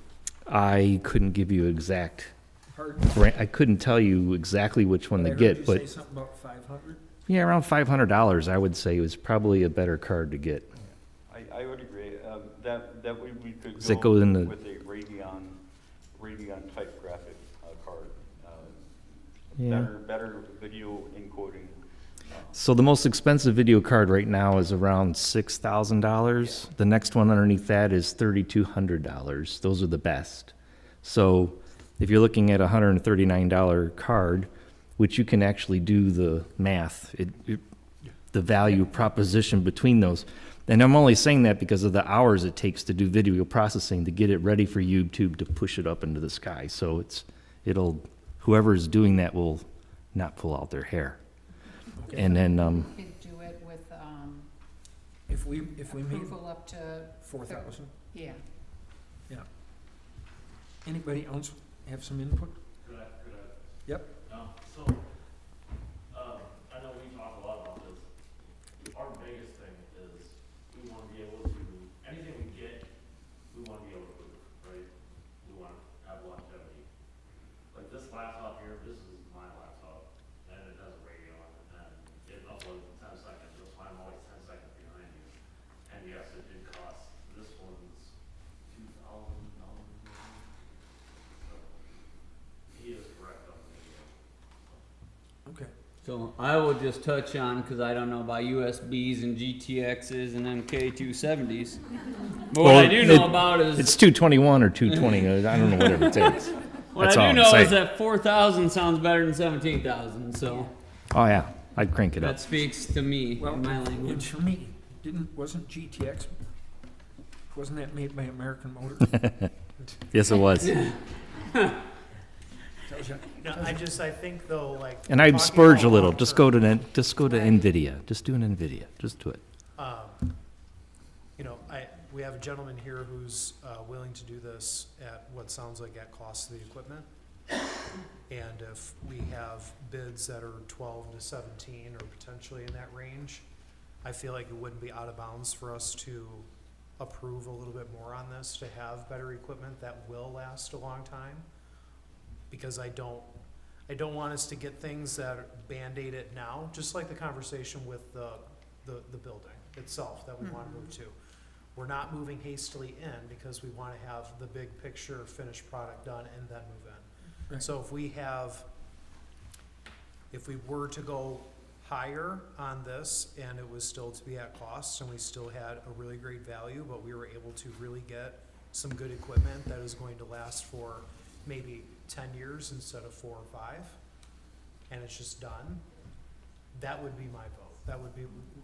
I couldn't give you exact. Pardon? I couldn't tell you exactly which one to I get, heard you but say something about 500? yeah, around $500, I would say was probably a better card to get. I would agree. That way we could Does it go go in the- with a Radeon type graphic card. Yeah. Better video encoding. So the most expensive video card right now is around $6,000. The next one underneath that is $3,200. Those are the best. So if you're looking at a $139 card, which you can actually do the math, the value proposition between those. And I'm only saying that because of the hours it takes to do video processing to get it ready for YouTube to push it up into the sky. So whoever's doing that will not pull out their hair. Okay. And then, You could do it with, If we made approval up to. 4,000? Yeah. Yeah. Anybody else have some input? Could I? Yep. So, I know we talk a lot about this. Our biggest thing is we want to be able to, anything we get, we want to be able to prove, right? We want to have longevity. Like this laptop here, this is my laptop, and it has a radio on it, and it uploads in 10 seconds. That's why I'm always 10 seconds behind you. And yes, it did cost, this one's $2,000. So, he is correct on the video. Okay. So I will just touch on, because I don't know about USBs and GTXs and MK270s. But what I do know about is it's 221 or 220. I don't know, whatever it takes. what That's I all do I'm know saying. is that 4,000 sounds better than 17,000. So Oh yeah, I'd crank it that up. speaks to me Well, in my and language. for me, wasn't GTX, wasn't that made by American Motors? Yes, it was. Tells you. No, I think though, like. And I'd talking splurge a about little. long-term- Just go to NVIDIA. Just do an NVIDIA. Just do it. we we have a gentleman here who's willing to do this at what sounds like at cost of the equipment. And if we have bids that are 12 to 17 or potentially in that range, I feel like it wouldn't be out of bounds for us to approve a little bit more on this, to have better equipment that will last a long time. Because I don't want us to get things that Band-Aid it now, just like the conversation with the building itself that we want to move to. We're not moving hastily in because we want to have the big picture finished product done and then move in. Right. So if we were to go higher on this and it was still to be at cost and we still had a really great value, but we were able to really get some good equipment that is going to last for maybe 10 years instead of 4 or 5, and it's just done, that would be my vote.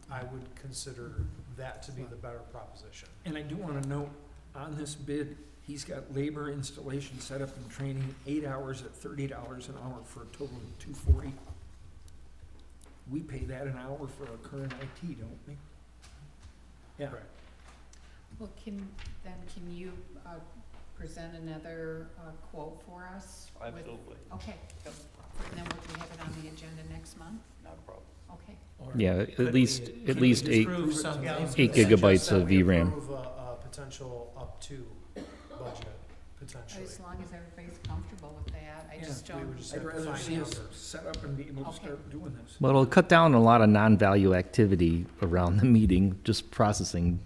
I would consider that to be the better proposition. And I do want to note, on this bid, he's got labor, installation, setup, and training, 8 hours at $30 an hour for a total of $240. We pay that an hour for our current IT, don't we? Yeah. Correct. Well, can you present another quote for us? Absolutely, Okay. Yep. And then we can have it on the agenda next month? not a problem. Okay. Or Yeah, could at least, we- at could least we eight, approve something? Yeah, I was 8 gonna suggest gigabytes that of we VRAM. approve a potential up to budget, potentially. As long as everybody's comfortable with that, I Yeah, just we don't. would just I'd have to rather find see us numbers. set up and be able to Okay. start doing this. Well, it'll cut down a lot of non-value activity around the meeting, just processing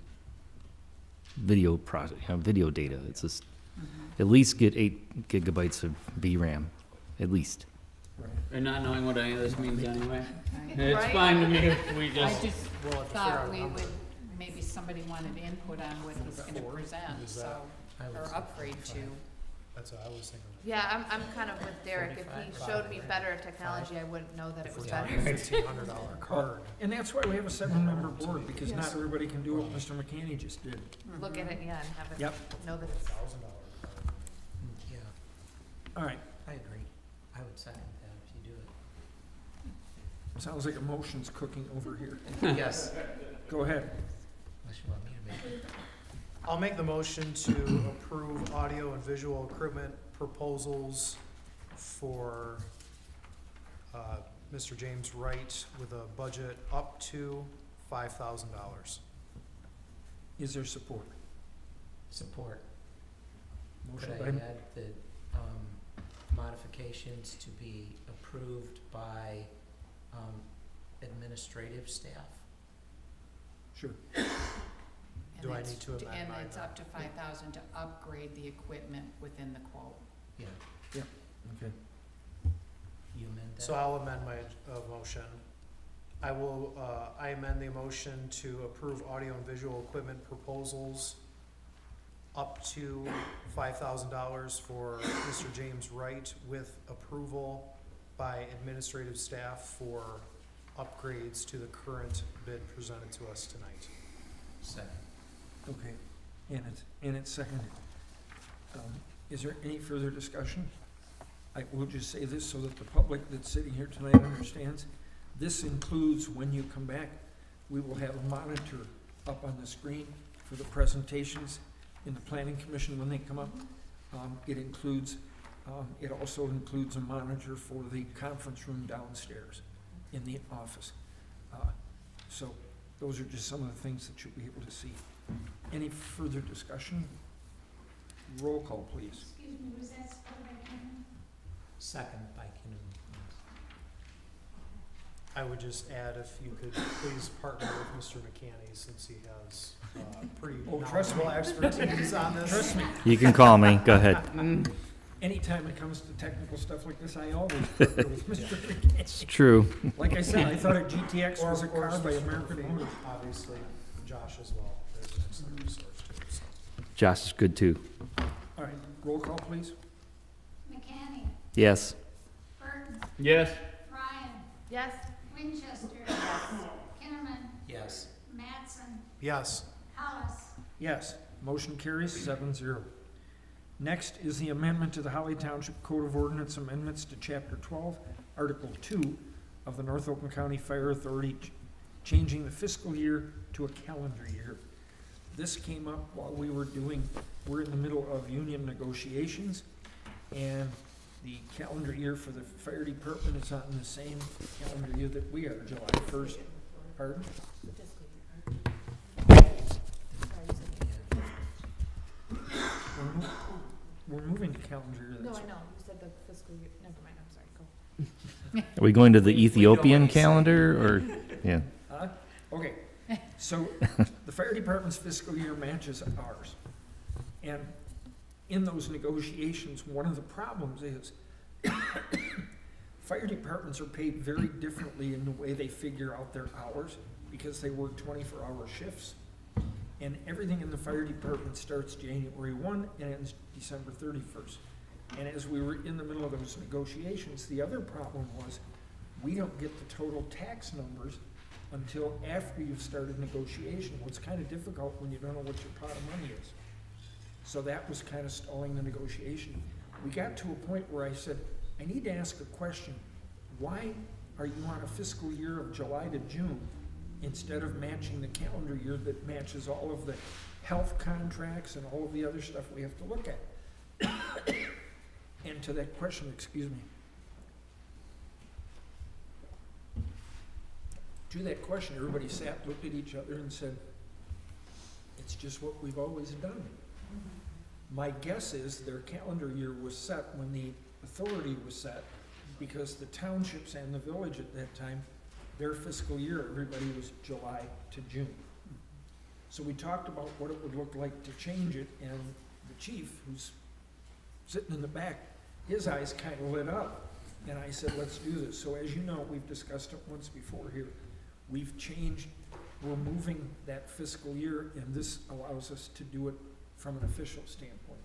video data. It's just, at least get 8 gigabytes of VRAM, at least. And not knowing what any of this means anyway. Okay. It's Right. fine to me if we I just, just We'll have to figure thought out a we number. would, maybe somebody wanted input on what he's gonna present, Is so, that- I would or say upgrade to. 45. That's what I was thinking. Yeah, I'm kind of with Derek. If he 45. showed me better technology, I wouldn't know that it If was we're better. talking $1,500 card, And that's why we have a 7-member board, because not everybody can do what Mr. McCanny just did. Look at it, yeah, and have it, Yep. know that it's. $1,000 card. Yeah, All right, I agree. I would second that if you do sounds like emotion's cooking over here. it. Yes. Go ahead. Unless you want me to make it. I'll make the motion to approve audio and visual equipment proposals for Mr. James Wright with a budget up to $5,000. Is there support? Support. Could Motion I by, add that modifications to be approved by administrative staff? sure. And Do I it's- need to amend And mine it's then? up to 5,000 to upgrade the equipment within the quote. Yeah, Okay. you amend that? So I'll amend my motion. I amend the motion to approve audio and visual equipment proposals up to $5,000 for Mr. James Wright with approval by administrative staff for upgrades to the current bid presented to us tonight. Second. Okay, and it's seconded. Is there any further discussion? I will just say this so that the public that's sitting here tonight understands. This includes, when you come back, we will have a monitor up on the screen for the presentations in the planning commission when they come up. It also includes a monitor for the conference room downstairs in the office. So those are just some of the things that you'll be able to see. Any further discussion? Roll call, please. Excuse me, was that supported by Karen? Second by Kinnaman. I would just add if you could please partner with Mr. McCanny since he has pretty Oh, trust me. knowledgeable expertise on this. Trust me, You can call me, go ahead. anytime it comes to technical stuff like this, I always partner with Mr. McCann. It's true. Like I said, I thought a GTX was a Or car by Mr. American Murphy, Motors. obviously, Josh as well, there's an excellent resource too, so. Josh is good too. All right, roll call, please. McCanny, Yes. Burton, yes, Ryan, Yes, Winchester, Kinnaman, Yes. Mattson, Yes, Hollis. Yes, motion carries 7-0. Next is the amendment to the Holly Township Code of Ordinance Amendments to Chapter 12, Article 2 of the North Oakland County Fire Authority, changing the fiscal year to a calendar year. this came up while we're in the middle of union negotiations, and the calendar year for the fire department is on the same calendar year that we are, July 1st. Pardon? We're moving to calendar year. No, that's- I know, you said the fiscal year, never mind, I'm sorry, go. Are we going to the We know what Ethiopian he's saying. calendar, or, yeah? Huh? Okay, so the fire department's fiscal year matches ours. And in those negotiations, one of the problems is fire departments are paid very differently in the way they figure out their hours because they work 24-hour shifts. And everything in the fire department starts January 1 and ends December 31st. And as we were in the middle of those negotiations, the other problem was we don't get the total tax numbers until after you've started negotiation. Well, it's kind of difficult when you don't know what your pot of money is. So that was kind of stalling the negotiation. We got to a point where I said, I need to ask a question. Why are you on a fiscal year of July to June instead of matching the calendar year that matches all of the health contracts and all of the other stuff we have to look at? And to that question, excuse me. To that question, everybody sat, looked at each other and said, it's just what we've always done. My guess is their calendar year was set when the authority was set, because the townships and the village at that time, their fiscal year, everybody was July to June. So we talked about what it would look like to change it, and the chief, who's sitting in the back, his eyes kind of lit up. And I said, let's do this. So as you know, we've discussed it once before here. We've changed, we're moving that fiscal year, and this allows us to do it from an official standpoint.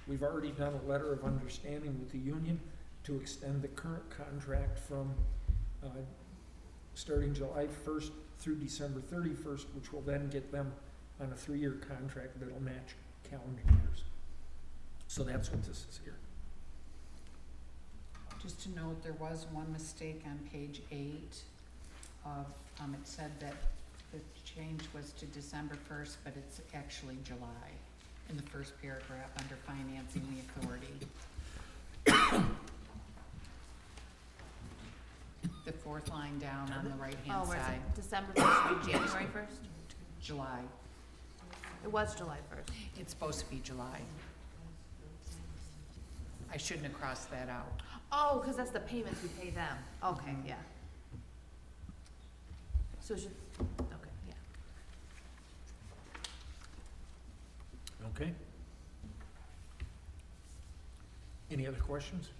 We've already done a letter of understanding with the union to extend the current contract from starting July 1st through December 31st, which will then get them on a 3-year contract that'll match calendar years. So that's what this is here. Just to note, there was one mistake on page 8 of, it said that the change was to December 1st, but it's actually July in the first paragraph under financing the authority. The fourth line down on the right-hand Oh, where's side, it, December 1st, January 1st? July. It was July 1st. It's supposed to be July. I shouldn't have crossed that out. Oh, because that's the payments we pay them. Okay, yeah. So it should, okay, yeah. Okay? Any other questions?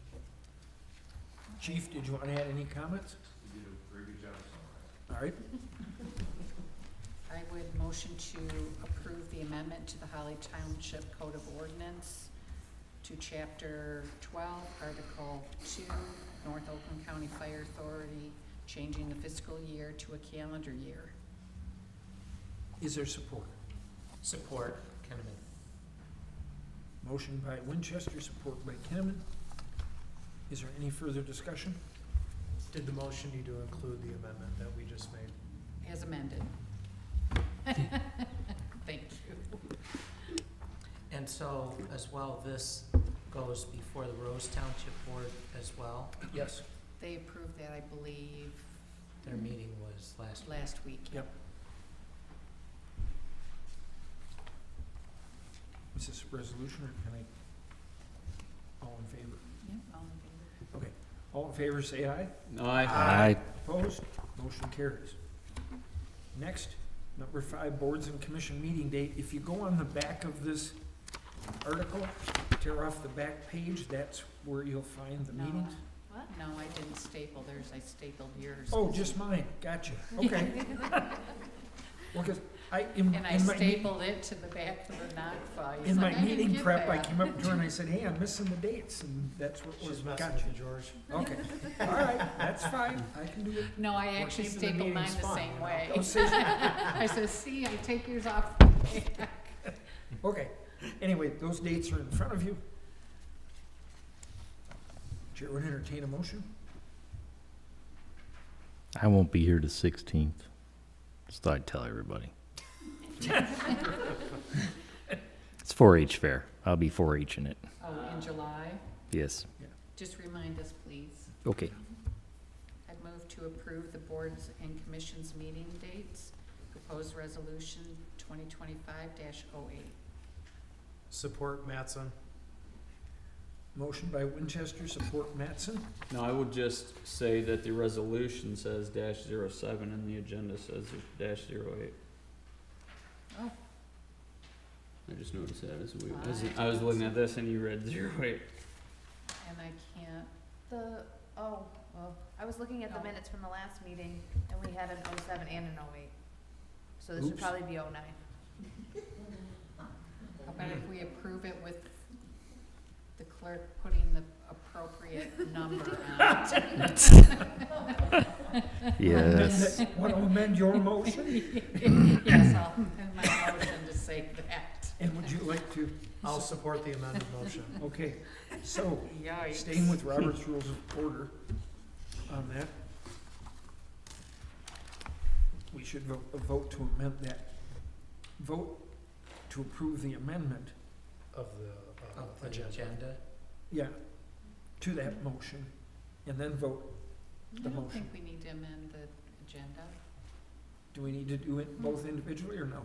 Chief, did you want to add any comments? You did a very good job summarizing. All right. I would motion to approve the amendment to the Holly Township Code of Ordinance to Chapter 12, Article 2, North Oakland County Fire Authority, changing the fiscal year to a calendar year. Is there support? Support, Kinnaman. Motion by Winchester, support by Kinnaman. Is there any further discussion? Did the motion need to include the amendment that we just made? As amended. Thank you. And so, as well, this goes before the Rose Township Board as well. Yes. They approved that, I believe, Their meeting was last week. week. Yep. Is this a resolution, or can I, all in favor? Yeah, all in favor. Okay, all in favor, say aye. Aye. Opposed? Motion carries. Next, number 5, boards and commission meeting date. If you go on the back of this article, tear off the back page, that's where you'll find the No. meetings. What? No, I didn't staple theirs, I stapled yours. Oh, just mine, gotcha, okay. Well, 'cause in And I my meeting- stapled it to the back of the knock file. in my I didn't meeting get prep, I that. came up to her and I said, hey, I'm missing the dates, and that's what was, She's messing gotcha. with you, George. Okay, all right, that's fine, I can do it. No, I actually keeping the stapled mine meetings the fun, same you know. way. Don't say I said, see, I take yours off the back. Okay, anyway, those dates are in front of you. Chair would entertain a motion. I won't be here the 16th. Just thought I'd tell everybody. It's 4-H fair. I'll be 4-H in it. Oh, in July? Yes. Just remind us, please. Okay. I'd move to approve the boards and commissions meeting dates. Proposed resolution 2025-08. Support Mattson. Motion by Winchester, support Mattson. No, I would just say that the resolution says -07 and the agenda says -08. Oh. I just noticed that I was looking at this and you read 08. And I can't, Well, I was looking at the No. minutes from the last meeting, and we had an 07 and an 08. So this should Oops. probably be 09. how about if we approve it with the clerk putting the appropriate number on it? Yes. Want to amend your motion? Yes, I'll amend my motion to say that. And would you like to? I'll support the amended motion. Okay, so, Yikes. staying with Robert's Rules of Order on that, we should vote to amend that. Vote to approve the amendment, Of the agenda. yeah, to that motion, and then vote I the don't motion. think we need to amend the agenda. Do we need to do it both individually or no?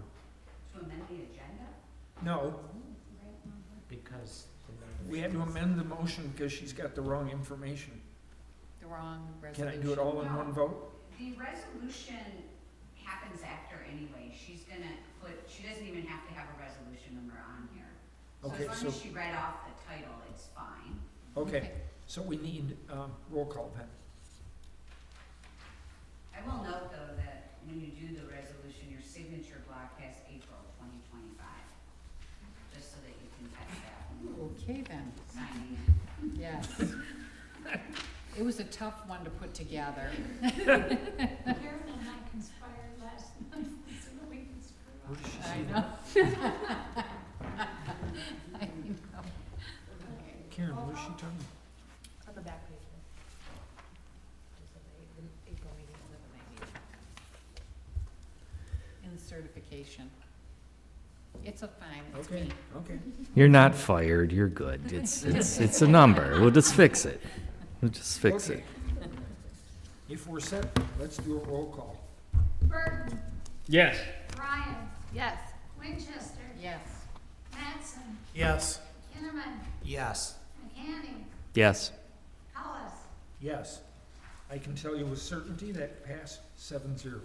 To amend the agenda? No, Because we had to amend the motion because she's got the wrong information. The wrong Can resolution. I do it all in one vote? The resolution happens after anyway. She's gonna she doesn't even have to have a resolution number on here. Okay, As so, long as she read off the title, it's fine. okay, so we need, roll call then. I will note though that when you do the resolution, your signature block has April 2025. Just so that you can catch that when Okay then, you're signing it. yes. It was a tough one to put together. Carolyn and I conspired last night, so that we can screw up. Where does she I say know. that? I know. Karen, what is she talking about? On the back page. The April meeting and then the May meeting. In the certification. It's a fine, it's Okay, me. okay. You're not fired. You're good. It's a number. We'll just fix it. We'll just fix Okay. it. If we're set, let's do a roll call. Burton, Yes. Ryan, Yes. Winchester, Yes. Mattson, Yes. Kinnaman, yes. McCanny, Yes. Hollis. Yes. I can tell you with certainty that passed 7-0.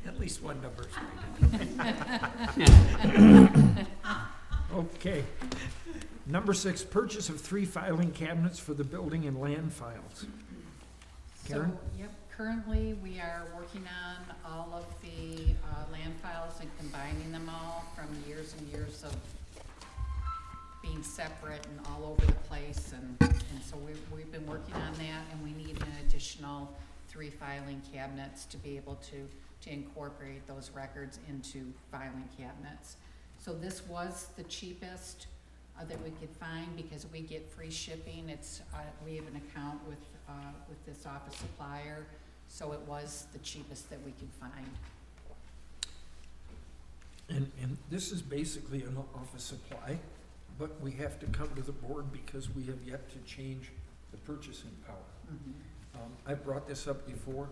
At least one number's Okay. Number 6, purchase of 3 filing cabinets for the building and land files. Karen? So, yep, currently we are working on all of the land files and combining them all from years and years of being separate and all over the place, and so we've been working on that, and we need an additional 3 filing cabinets to be able to incorporate those records into filing cabinets. So this was the cheapest that we could find because we get free shipping. It's, we have an account with this office supplier, so it was the cheapest that we could find. And this is basically an office supply, but we have to come to the board because we have yet to change the purchasing power. I brought this up before.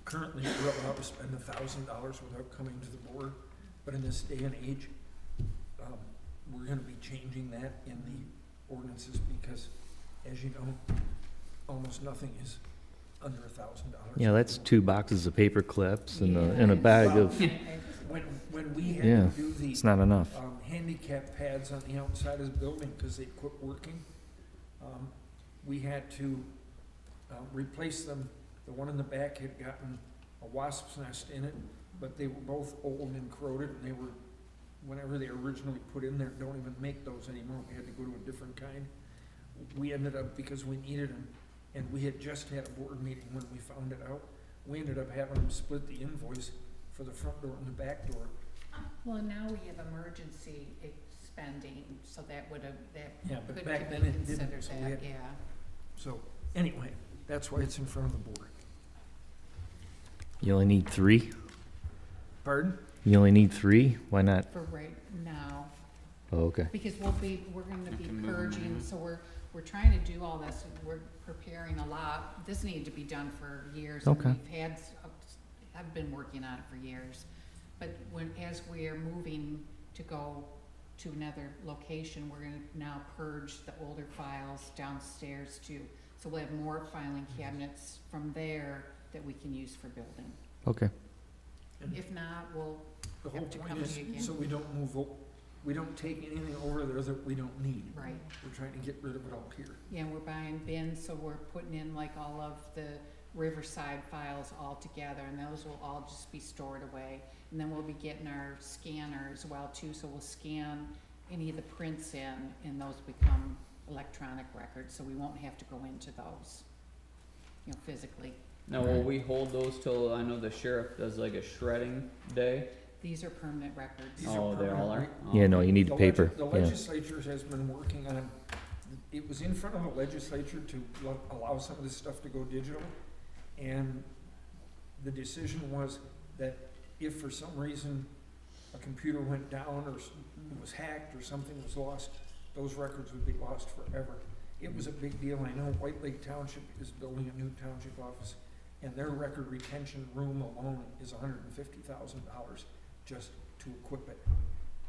Currently, we're allowed to spend $1,000 without coming to the board, but in this day and age, we're gonna be changing that in the ordinances because, as you know, almost nothing is under $1,000. Yeah, that's 2 boxes of paper clips and a bag of. When we had Yeah, to do the it's not enough. handicap pads on the outside of the building because they quit working, we had to replace them. The one in the back had gotten a wasp's nest in it, but they were both old and corroded, and they were, whenever they were originally put in there, don't even make those anymore. We had to go to a different kind. We ended up, because we needed them, and we had just had a board meeting when we found it out, we ended up having them split the invoice for the front door and the back door. Well, and now we have emergency spending, so that would have, Yeah, that but could back be then it didn't, considered so we that, had- yeah. So, anyway, that's why it's in front of the board. You only need 3? Pardon? You only need 3? Why not? For right now, Oh, okay. because we're gonna be can move them purging, around. so we're trying to do all this, we're preparing a lot. This needed to be done for years. and Okay. I've been working on it for years. But as we are moving to go to another location, we're gonna now purge the older files downstairs too. So we'll have more filing cabinets from there that we can use for building. Okay. If not, we'll The whole have to point come to is, you again. so we don't we don't take anything over there that we don't need. Right. We're trying to get rid of it all here. Yeah, we're buying bins, so we're putting in like all of the Riverside files all together, and those will all just be stored away. And then we'll be getting our scanner as well too, so we'll scan any of the prints in, and those become electronic records, so we won't have to go into those, physically. Now, will we hold those till, I know the sheriff does like a shredding day? These are permanent records. These are Oh, they all are? permanent, Oh. Yeah, no, you need The paper. The Yeah. legislature has been working on, it was in front of the legislature to allow some of this stuff to go digital. And the decision was that if for some reason a computer went down or it was hacked or something was lost, those records would be lost forever. It was a big deal. I know White Lake Township is building a new township office, and their record retention room alone is $150,000 just to equip it.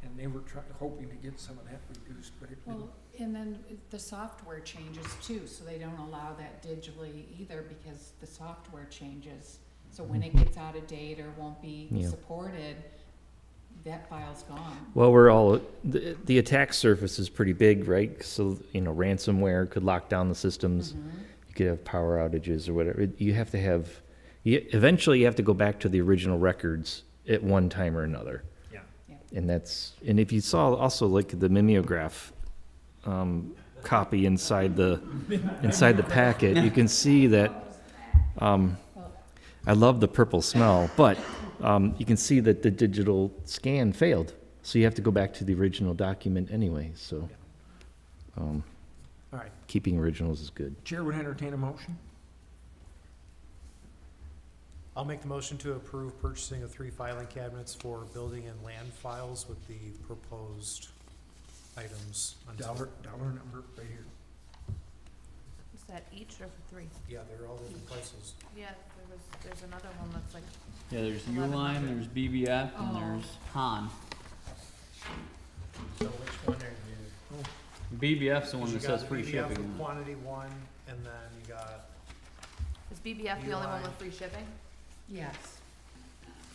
And they were hoping to get some of that reduced, but it didn't. Well, and then the software changes too, so they don't allow that digitally either because the software changes. So when it gets out of date or won't be Yeah. supported, that file's gone. Well, the attack surface is pretty big, right? So, ransomware could lock down the systems. Mhm. You could have power outages or whatever. You have to eventually you have to go back to the original records at one time or another. Yeah. And if you saw also like the mimeograph copy inside the packet, you can see that, I love the purple smell, but you can see that the digital scan failed. So you have to go back to the original document anyway, so All right. keeping originals is good. Chair would entertain a motion. I'll make the motion to approve purchasing of 3 filing cabinets for building and land files with the proposed items. Dollar number right here. Is that each or for 3? Yeah, they're all different prices. Yeah, there's another one that's like, Yeah, there's 1100. Uline, there's BBF, and Oh. there's Han. So which one are you? BBF's the one You that got says free BBF shipping. for quantity 1, and then you got, is BBF the only one Uline. with free shipping? Yes.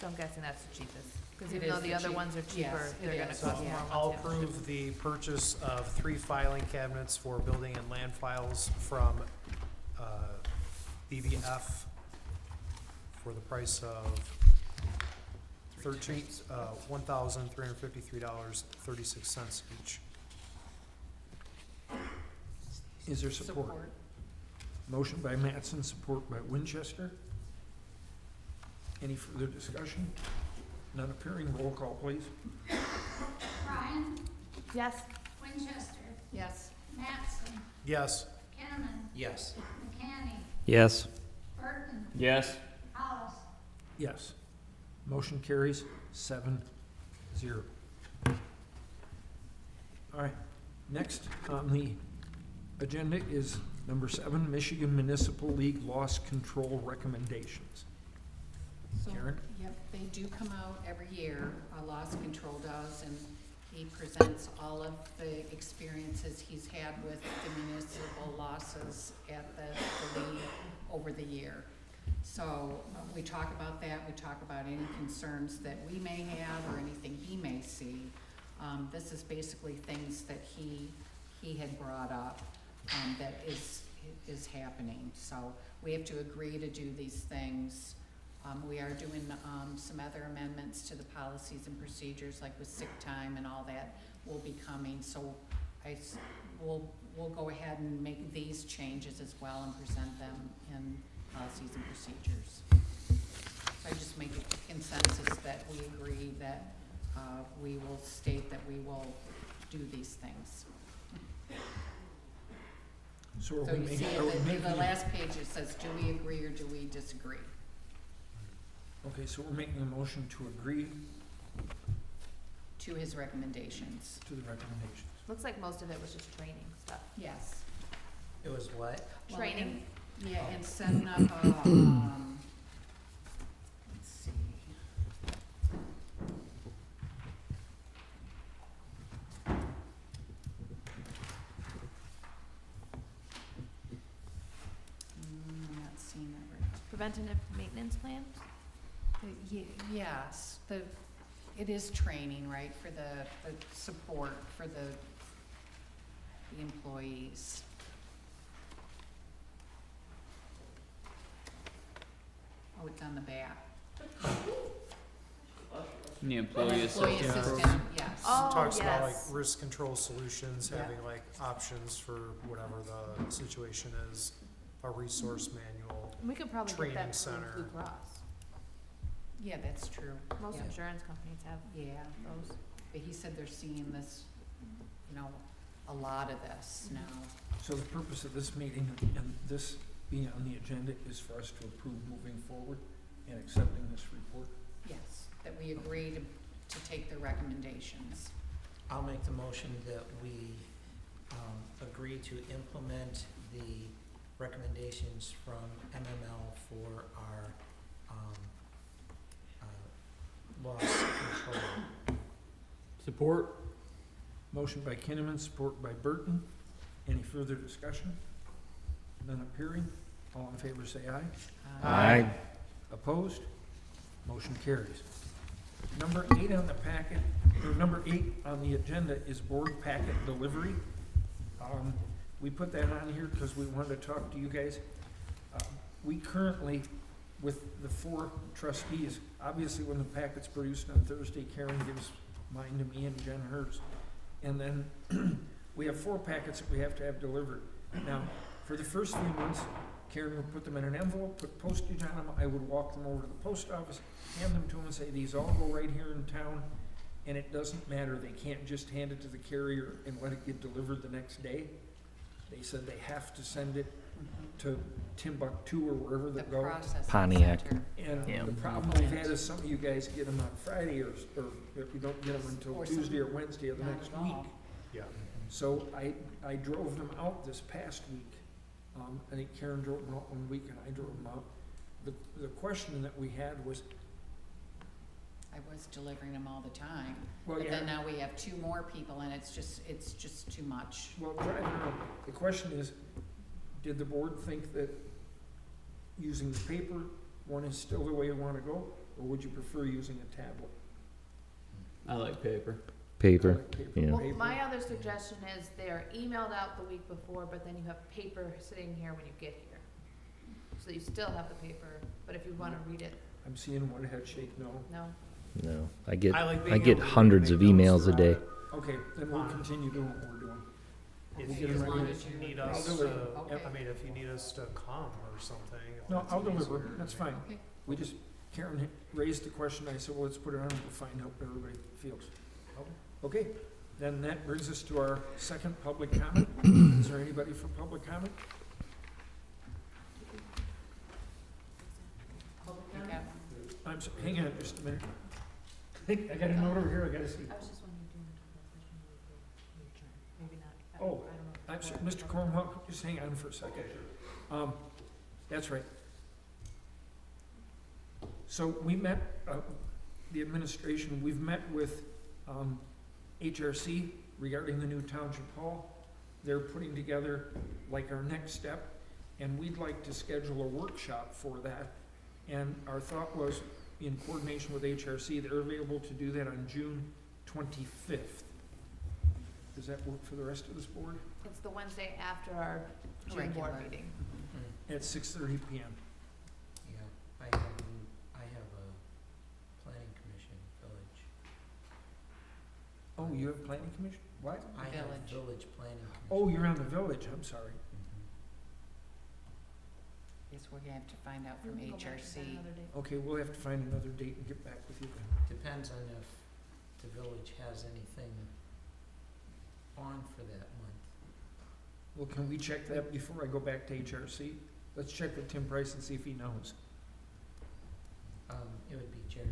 So I'm guessing that's the cheapest. Because It even is though the the other cheap- ones are yes, cheaper, it they're gonna is, cost yeah. more. I'll once you have approve the purchase of 3 filing cabinets for building and land files from BBF for the price of $1,353.36 each. Is there support? Motion by Mattson, support by Winchester. Any further discussion? None appearing, roll call, please. Ryan, Yes. Winchester, Yes. Mattson, Yes. Kinnaman, Yes. McCanny, Yes. Burton, Yes. Hollis. Yes. Motion carries 7-0. All right, next on the agenda is number 7, Michigan Municipal League Loss Control Recommendations. So, Karen? yep, they do come out every year, Loss Control does, and he presents all of the experiences he's had with the municipal losses at the league over the year. So, we talk about that, we talk about any concerns that we may have or anything he may see. This is basically things that he had brought up, that is happening. So, we have to agree to do these things. We are doing some other amendments to the policies and procedures, like with sick time and all that will be coming. So we'll go ahead and make these changes as well and present them in policies and procedures. So I just make a consensus that we agree that we will state that we will do these things. So are So we you see, making, are we the making, last page, it says, do we agree or do we disagree? Okay, so we're making a motion to agree To his recommendations. to the recommendations. Looks like most of it was just training stuff. Yes. It was what? Well, Training. and- Yeah, and setting up a, let's see. I'm not seeing that right. Preventative maintenance plans? Yes, it is training, right, for the support for the employees. Oh, it's on the back. And the employee Employee assistance assistant, program. yes. Oh, Talks about like yes. risk control solutions, Yeah. having like options for whatever the situation is, a resource manual. We could probably get Training that through center. Blue Cross. Yeah, that's true. Most Yeah. insurance companies have Yeah, those. but he said they're seeing this, a lot of this now. So the purpose of this meeting and this being on the agenda is for us to approve moving forward and accepting this report. Yes, that we agree to take the recommendations. I'll make the motion that we agree to implement the recommendations from MML for our loss control. Support. Motion by Kinnaman, support by Burton. Any further discussion? None appearing. All in favor say aye. Aye. Opposed? Motion carries. Number 8 on the packet, or number 8 on the agenda is board packet delivery. We put that on here because we wanted to talk to you guys. We currently, with the 4 trustees, obviously when the packet's produced on Thursday, Karen gives mine to me and Jen hers. And then we have 4 packets that we have to have delivered. Now, for the first few months, Karen would put them in an envelope, put postage on them, I would walk them over to the post office, hand them to them and say, these all go right here in town, and it doesn't matter, they can't just hand it to the carrier and let it get delivered the next day. They said they have to send it to Timbuktu or wherever The they go. processing Pontiac. center. And Yeah. the problem we've had is some of you guys get them on Friday or if you don't get them until Or some- Tuesday or Wednesday of the Not next at week. all. Yeah. So I drove them out this past week. I think Karen drove them out one week and I drove them out. The question that we had was, I was delivering them all the time, well, but yeah, then now we have 2 more people and it's just too much. well, driving around, the question is, did the board think that using the paper one is still the way you wanna go? Or would you prefer using a tablet? I like paper. I Paper, like paper. yeah. Well, Paper. my other suggestion is they're emailed out the week before, but then you have paper sitting here when you get here. So you still have the paper, but if you wanna read it, I'm seeing one head shake no. no. No, I get like being I get able to hundreds make of emails notes a day. throughout it. Okay, then we'll continue doing what we're doing. If We'll you, get them right if in. you need I'll us deliver. to, Okay. I mean, if you need us to come or something. No, it's I'll deliver, easier. that's fine. Okay. We just, Karen raised the question, I said, well, let's put it on, we'll find out what everybody feels. Okay, then that brings us to our second public comment. Is there anybody for public comment? You got one? I'm so, hang on just a minute. I got a note over here, I gotta see. I was just wondering, do you want to question maybe not. Oh, I I'm don't know. sorry, Mr. Cornwell, just hang on for a second. That's right. So we met, the administration, we've met with, HRC regarding the new township hall. They're putting together like our next step, and we'd like to schedule a workshop for that. And our thought was, in coordination with HRC, they're available to do that on June 25th. Does that work for the rest of this board? It's the Wednesday after our June board Regular. meeting. At 6:30 PM. Yeah, I have a planning commission village. Oh, you have planning commission? What? I have Village. village planning commission. Oh, you're on the village, I'm sorry. Yes, we're gonna have to find out from We can go back and HRC. find another date. Okay, we'll have to find another date and get back with you then. Depends on if the village has anything on for that month. Well, can we check that before I go back to HRC? Let's check with Tim Price and see if he knows. It would be Jeremy.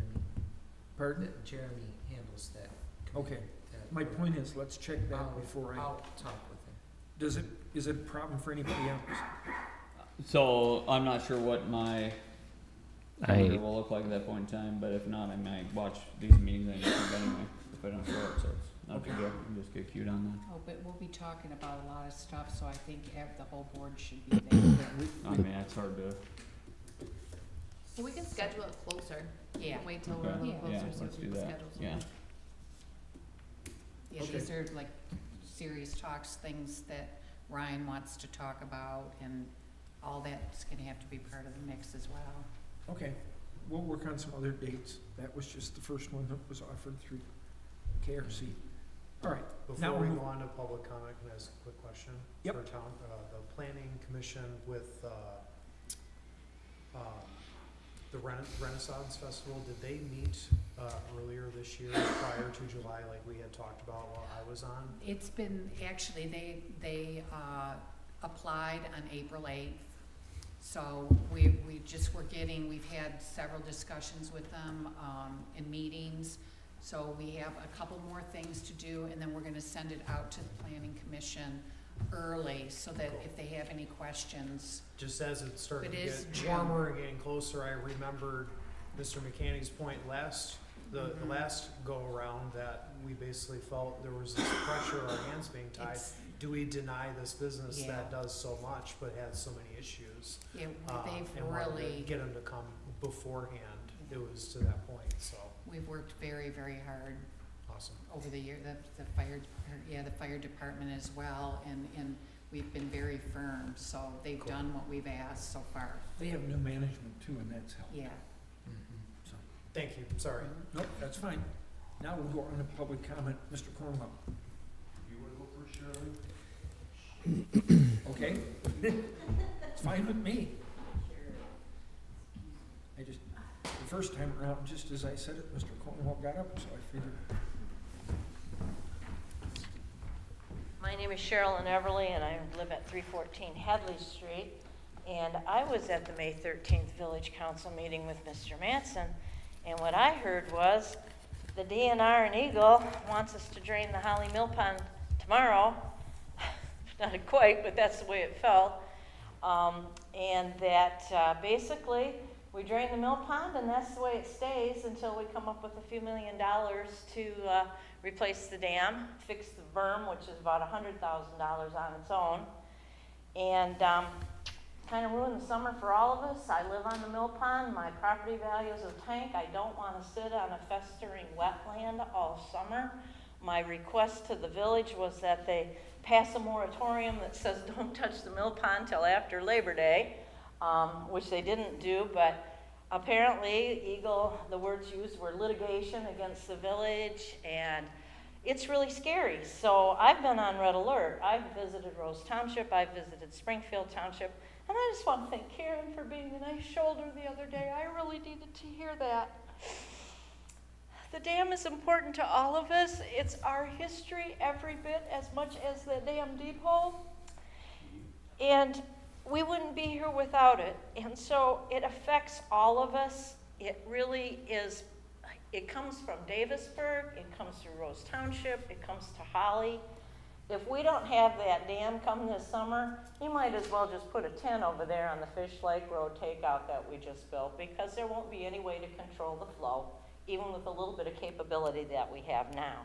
Pardon? Jeremy handles that. Okay. that My work. point is, let's check I'll- that before I'll talk with him. is it a problem for anybody else? So I'm not sure what my calendar I, will look like at that point in time, but if not, I might watch these meetings on YouTube anyway, if I don't show up, so it's not a big Okay. deal, I can just get queued on Oh, but we'll be talking about a lot of stuff, so I think the whole board should be there. that. I mean, it's hard to, Well, we can schedule it closer. We Yeah. can wait till we're a Okay. little Yeah. closer, Yeah, see what let's do people's that. schedules Yeah. are. Yeah, these are like serious talks, things that Ryan wants to talk about, and all that's gonna have to be part of the mix as well. Okay, we'll work on some other dates. That was just the first one that was offered through KRC. All right, now Before we'll we move. go on to public comment, can I ask a quick question? Yep. For town, the planning commission with, the Renaissance Festival, did they meet, earlier this year, prior to July, like we had talked about while I was on? It's been, actually, they applied on April 8th. So we just were getting, we've had several discussions with them, in meetings. So we have a couple more things to do, and then we're gonna send it out to the planning commission early, so that if they have any questions. Just as it started to It is get June. warmer and getting closer, I remembered Mr. McCanney's point last go around, that we basically felt there was this pressure, our hands being tied. It's- Do we deny this business Yeah. that does so much but has so many issues? Yeah, And they've wanted to really, get them to come beforehand. It was to that point, so, we've worked very, very hard awesome. over the year, the fire department as well, and we've been very firm, so they've Cool. done what we've asked so far, They have new management too, and that's helped. yeah. So, Thank you, sorry. nope, that's fine. Now we'll go on to public comment. Mr. Cornwell. You wanna go first, Shirley? Okay? It's fine with me. The first time around, just as I said it, Mr. Cornwell got up, so I figured. My name is Cheryl Everly, and I live at 314 Hadley Street. And I was at the May 13th Village Council meeting with Mr. Mattson, and what I heard was the DNR and Eagle wants us to drain the Holly Mill Pond tomorrow. Not quite, but that's the way it felt. And that basically we drain the mill pond, and that's the way it stays until we come up with a few $1 million to replace the dam, fix the berm, which is about $100,000 on its own, and kind of ruin the summer for all of us. I live on the mill pond. My property value is a tank. I don't want to sit on a festering wetland all summer. My request to the village was that they pass a moratorium that says don't touch the mill pond till after Labor Day, which they didn't do, but apparently Eagle, the words used were litigation against the village, and it's really scary. So I've been on red alert. I've visited Rose Township, I've visited Springfield Township, and I just want to thank Karen for being a nice shoulder the other day. I really needed to hear that. The dam is important to all of us. It's our history every bit as much as the damn deed hole. And we wouldn't be here without it. And so it affects all of us. It really is, it comes from Davisburg, it comes through Rose Township, it comes to Holly. If we don't have that dam come this summer, you might as well just put a tent over there on the Fish Lake Road takeout that we just built, because there won't be any way to control the flow, even with a little bit of capability that we have now.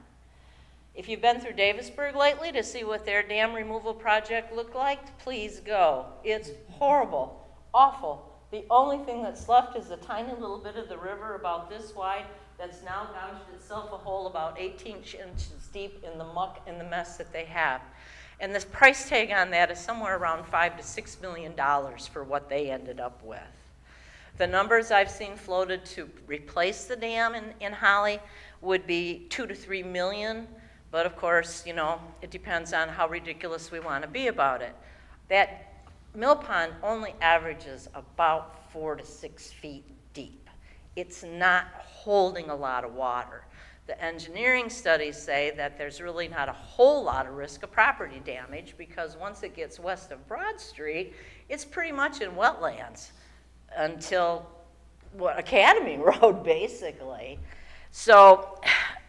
If you've been through Davisburg lately to see what their dam removal project looked like, please go. It's horrible, awful. The only thing that's left is a tiny little bit of the river about this wide that's now gouged itself a hole about 18 inches deep in the muck and the mess that they have. And this price tag on that is somewhere around $5 to $6 million for what they ended up with. The numbers I've seen floated to replace the dam in Holly would be 2 to 3 million. But of course, you know, it depends on how ridiculous we want to be about it. That mill pond only averages about 4 to 6 feet deep. It's not holding a lot of water. The engineering studies say that there's really not a whole lot of risk of property damage, because once it gets west of Broad Street, it's pretty much in wetlands until Academy Road, basically. So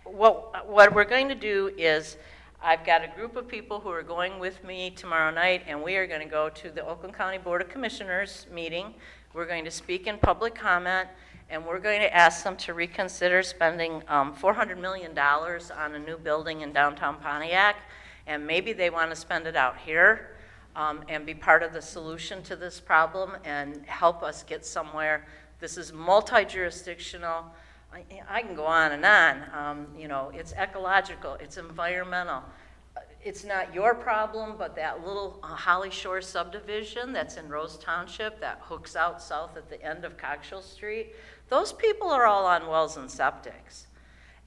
what we're going to do is, I've got a group of people who are going with me tomorrow night, and we are going to go to the Oakland County Board of Commissioners meeting. We're going to speak in public comment, and we're going to ask them to reconsider spending $400 million on a new building in downtown Pontiac, and maybe they want to spend it out here and be part of the solution to this problem and help us get somewhere. This is multi-jurisdictional. I can go on and on. You know, it's ecological, it's environmental. It's not your problem, but that little Holly Shore subdivision that's in Rose Township that hooks out south at the end of Coggeshall Street, those people are all on wells and septics.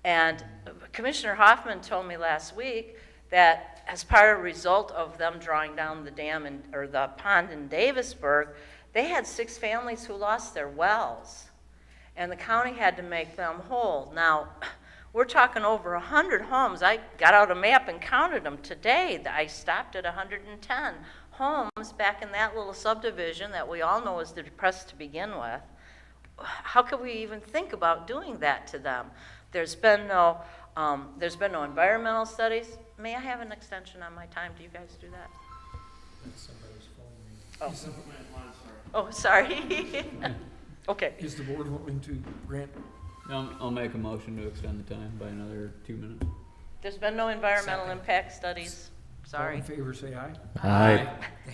And Commissioner Hoffman told me last week that as part of a result of them drawing down the dam or the pond in Davisburg, they had 6 families who lost their wells. And the county had to make them whole. Now, we're talking over 100 homes. I got out a map and counted them today. I stopped at 110 homes back in that little subdivision that we all know is depressed to begin with. How could we even think about doing that to them? There's been no environmental studies. May I have an extension on my time? Do you guys do that? That's somebody's phone ringing. Oh, sorry. Okay. Is the board willing to grant? I'll make a motion to extend the time by another 2 minutes. There's been no environmental impact studies. All Sorry. in favor, say aye. Aye.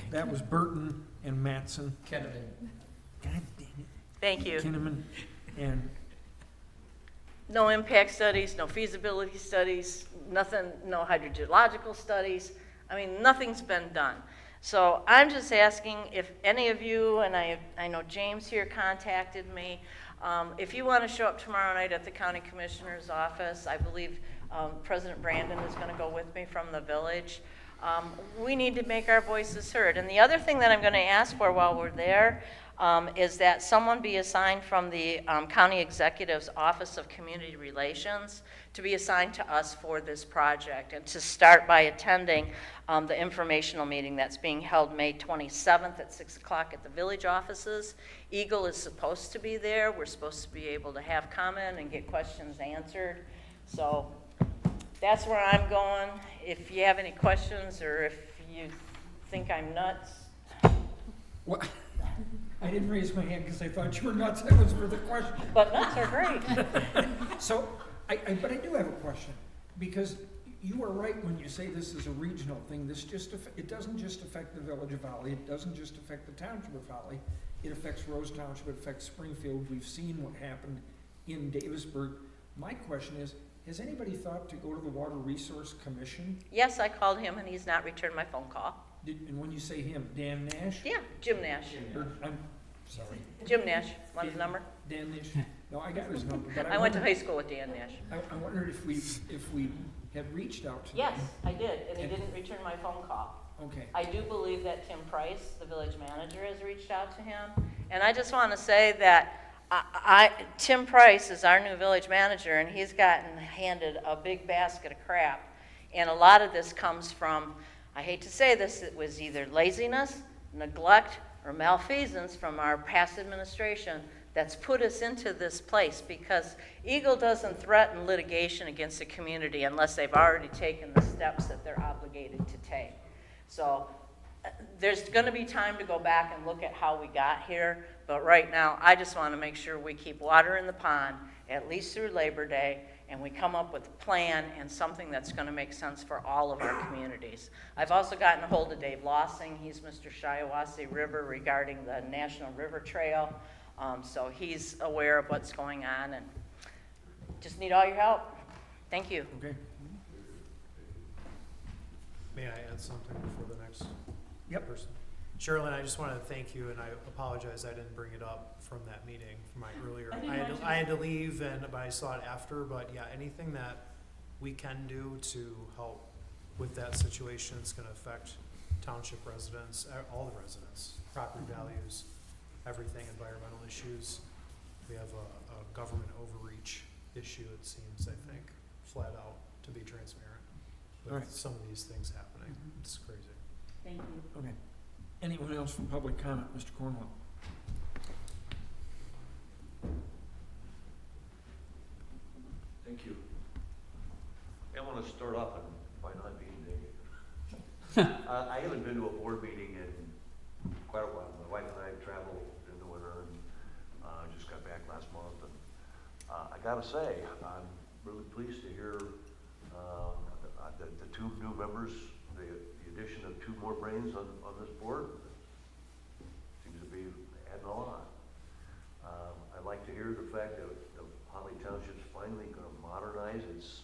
That was Burton and Mattson. Kenneman. God dang it. Thank you. Kinnaman and No impact studies, no feasibility studies, nothing, no hydrogeological studies. I mean, nothing's been done. So I'm just asking if any of you, and I know James here contacted me, if you want to show up tomorrow night at the county commissioner's office, I believe President Brandon is going to go with me from the village. We need to make our voices heard. And the other thing that I'm going to ask for while we're there is that someone be assigned from the County Executive's Office of Community Relations to be assigned to us for this project, and to start by attending the informational meeting that's being held May 27th at 6 o'clock at the village offices. Eagle is supposed to be there. We're supposed to be able to have comment and get questions answered. So that's where I'm going. If you have any questions, or if you think I'm nuts. what? I didn't raise my hand because I thought you were nuts. That was for the question. But nuts are great. So, but I do have a question, because you are right when you say this is a regional thing. It doesn't just affect the village of Holly. It doesn't just affect the township of Holly. It affects Rose Township. It affects Springfield. We've seen what happened in Davisburg. My question is, has anybody thought to go to the Water Resource Commission? Yes, I called him and he's not returned my phone call. And when you say him, Dan Nash? Yeah, Jim Nash. I'm sorry. Jim Nash, want his number? Dan Nash? No, I got his number, but I went to high school with Dan Nash. I wondered if we had reached out to Yes, them. I did, and he didn't return my phone call. Okay. I do believe that Tim Price, the village manager, has reached out to him. And I just want to say that Tim Price is our new village manager, and he's gotten handed a big basket of crap. And a lot of this comes from, I hate to say this, it was either laziness, neglect, or malfeasance from our past administration that's put us into this place, because Eagle doesn't threaten litigation against the community unless they've already taken the steps that they're obligated to take. So there's going to be time to go back and look at how we got here, but right now I just want to make sure we keep water in the pond at least through Labor Day, and we come up with a plan and something that's going to make sense for all of our communities. I've also gotten a hold of Dave Lossing. He's Mr. Shiawassee River regarding the National River Trail. So he's aware of what's going on, and just need all your help. Thank you. Okay. May I add something before the next Yep. person? Sherilyn, I just want to thank you, and I apologize I didn't bring it up from that meeting, from my earlier. I had to leave, but I saw it after. But yeah, anything that we can do to help with that situation, it's going to affect township residents, all the residents, property values, everything, environmental issues. We have a government overreach issue, it seems, I think, flat out, to be transparent, with Right. some of these things happening. It's crazy. Thank you. Okay. Anyone else from public comment? Mr. Cornwell? Thank you. I want to start off by not being negative. I haven't been to a board meeting in quite a while. My wife and I traveled in the winter and just got back last month. And I gotta say, I'm really pleased to hear the two new members, the addition of two more brains on this board. Seems to be adding a lot. I'd like to hear the fact that Holly Township's finally going to modernize its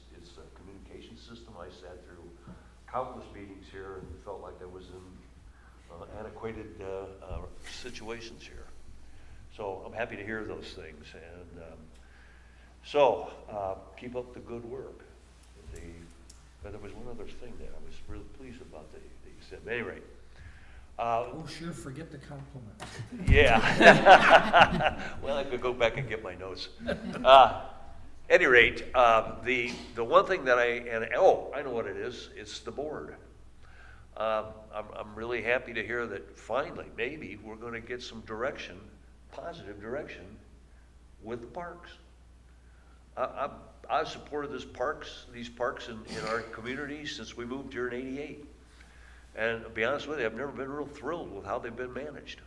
communication system. I sat through countless meetings here and felt like I was in antiquated situations here. So I'm happy to hear those things. And keep up the good work. But there was one other thing that I was really pleased about that you said. But at any rate. Oh, sure, forget the compliment. Yeah. Well, I could go back and get my notes. Any rate, the one thing that I know what it is. It's the board. I'm really happy to hear that finally, maybe we're going to get some direction, positive direction, with the parks. I've supported these parks in our community since we moved here in '88. And to be honest with you, I've never been real thrilled with how they've been managed.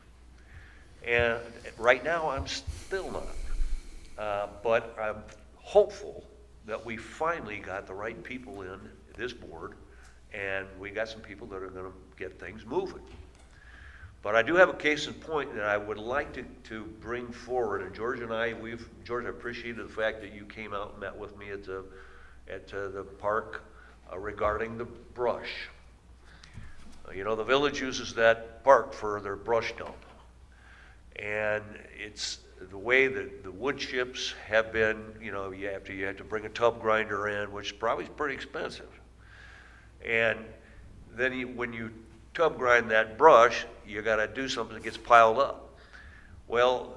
And right now, I'm still not. But I'm hopeful that we finally got the right people in this board, and we got some people that are going to get things moving. But I do have a case in point that I would like to bring forward. And George and I, George, I appreciated the fact that you came out and met with me at the park regarding the brush. You know, the village uses that park for their brush dump. And it's the way that the wood chips have been, you know, you have to bring a tub grinder in, which probably is pretty expensive. And then when you tub grind that brush, you got to do something that gets piled up. Well,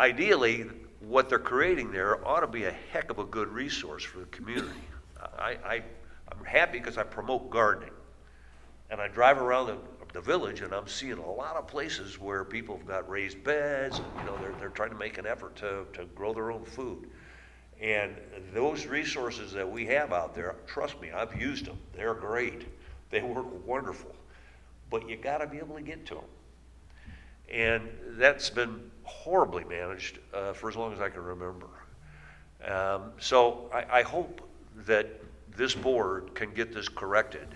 ideally, what they're creating there ought to be a heck of a good resource for the community. I'm happy because I promote gardening. And I drive around the village, and I'm seeing a lot of places where people have got raised beds. You know, they're trying to make an effort to grow their own food. And those resources that we have out there, trust me, I've used them. They're great. They work wonderful. But you got to be able to get to them. And that's been horribly managed for as long as I can remember. So I hope that this board can get this corrected.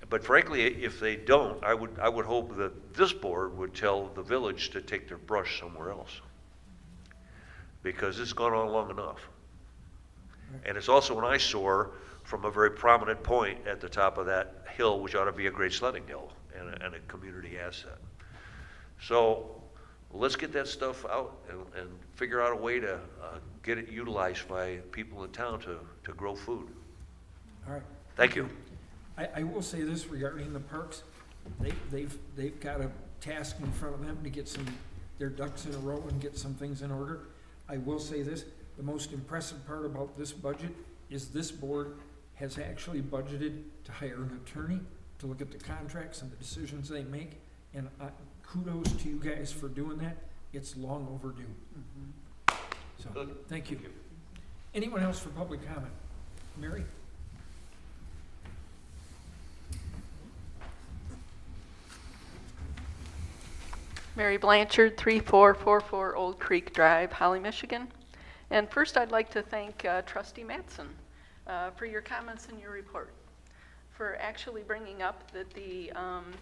But frankly, if they don't, I would hope that this board would tell the village to take their brush somewhere else, because it's gone on long enough. And it's also an eyesore from a very prominent point at the top of that hill, which ought to be a great sledding hill and a community asset. So let's get that stuff out and figure out a way to get it utilized by people in town to grow food. All right. Thank you. I will say this regarding the parks. They've got a task in front of them to get their ducks in a row and get some things in order. I will say this, the most impressive part about this budget is this board has actually budgeted to hire an attorney to look at the contracts and the decisions they make. And kudos to you guys for doing that. It's long overdue. So, thank you. Anyone else for public comment? Mary? Mary Blanchard, 3444 Old Creek Drive, Holly, Michigan. And first I'd like to thank Trustee Mattson for your comments in your report, for actually bringing up that the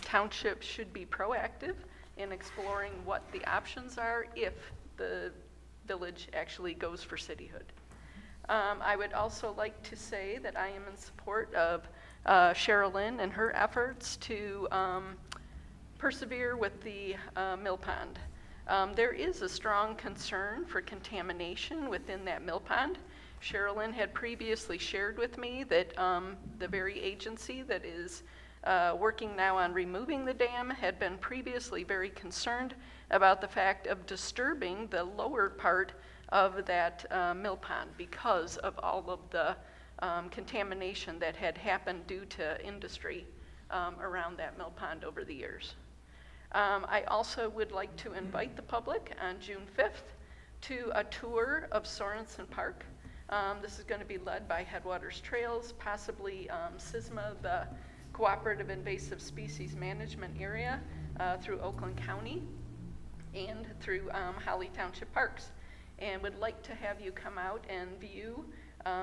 township should be proactive in exploring what the options are if the village actually goes for cityhood. I would also like to say that I am in support of Sherilyn and her efforts to persevere with the mill pond. There is a strong concern for contamination within that mill pond. Sherilyn had previously shared with me that the very agency that is working now on removing the dam had been previously very concerned about the fact of disturbing the lower part of that mill pond because of all of the contamination that had happened due to industry around that mill pond over the years. I also would like to invite the public on June 5th to a tour of Sorensen Park. This is going to be led by Headwaters Trails, possibly SISMA, the Cooperative Invasive Species Management Area, through Oakland County, and through Holly Township Parks. And would like to have you come out and view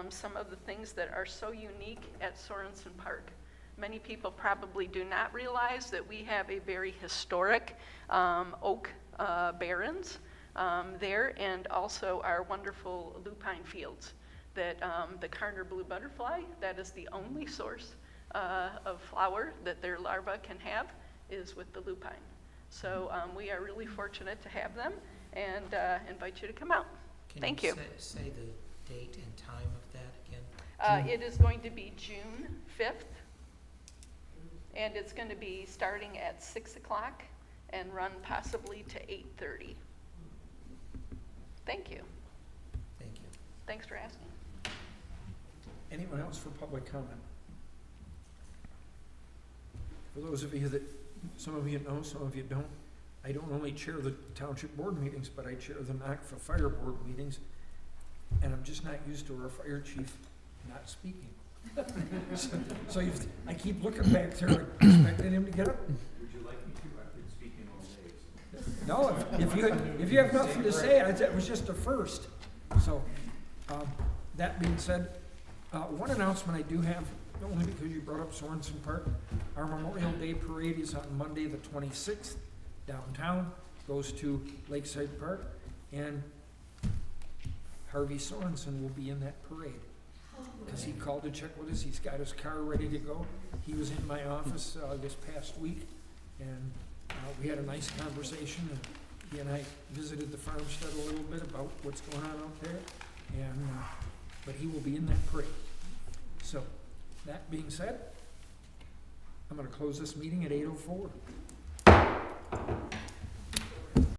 some of the things that are so unique at Sorensen Park. Many people probably do not realize that we have a very historic oak barrens there, and also our wonderful lupine fields. That the Carner blue butterfly, that is the only source of flower that their larvae can have, is with the lupine. So we are really fortunate to have them, and invite you to come out. Thank you. Say the date and time of that again? It is going to be June 5th, and it's going to be starting at 6 o'clock and run possibly to 8:30. Thank you. Thank you. Thanks for asking. Anyone else for public comment? For those of you that, some of you know, some of you don't, I don't only chair the township board meetings, but I chair the NACFA fire board meetings, and I'm just not used to our fire chief not speaking. So I keep looking back there, expecting him to get up. Would you like me to? I've been speaking all day. No, if you have nothing to say, it was just a first. So, that being said, one announcement I do have, only because you brought up Sorensen Park. Our Memorial Day Parade is on Monday, the 26th, downtown, goes to Lakeside Park, and Harvey Sorensen will be in that parade. Because he called to check with us, he's got his car ready to go. He was in my office this past week, and we had a nice conversation, and he and I visited the farmstead a little bit about what's going on out there, and but he will be in that parade. So, that being said, I'm going to close this meeting at 8:04.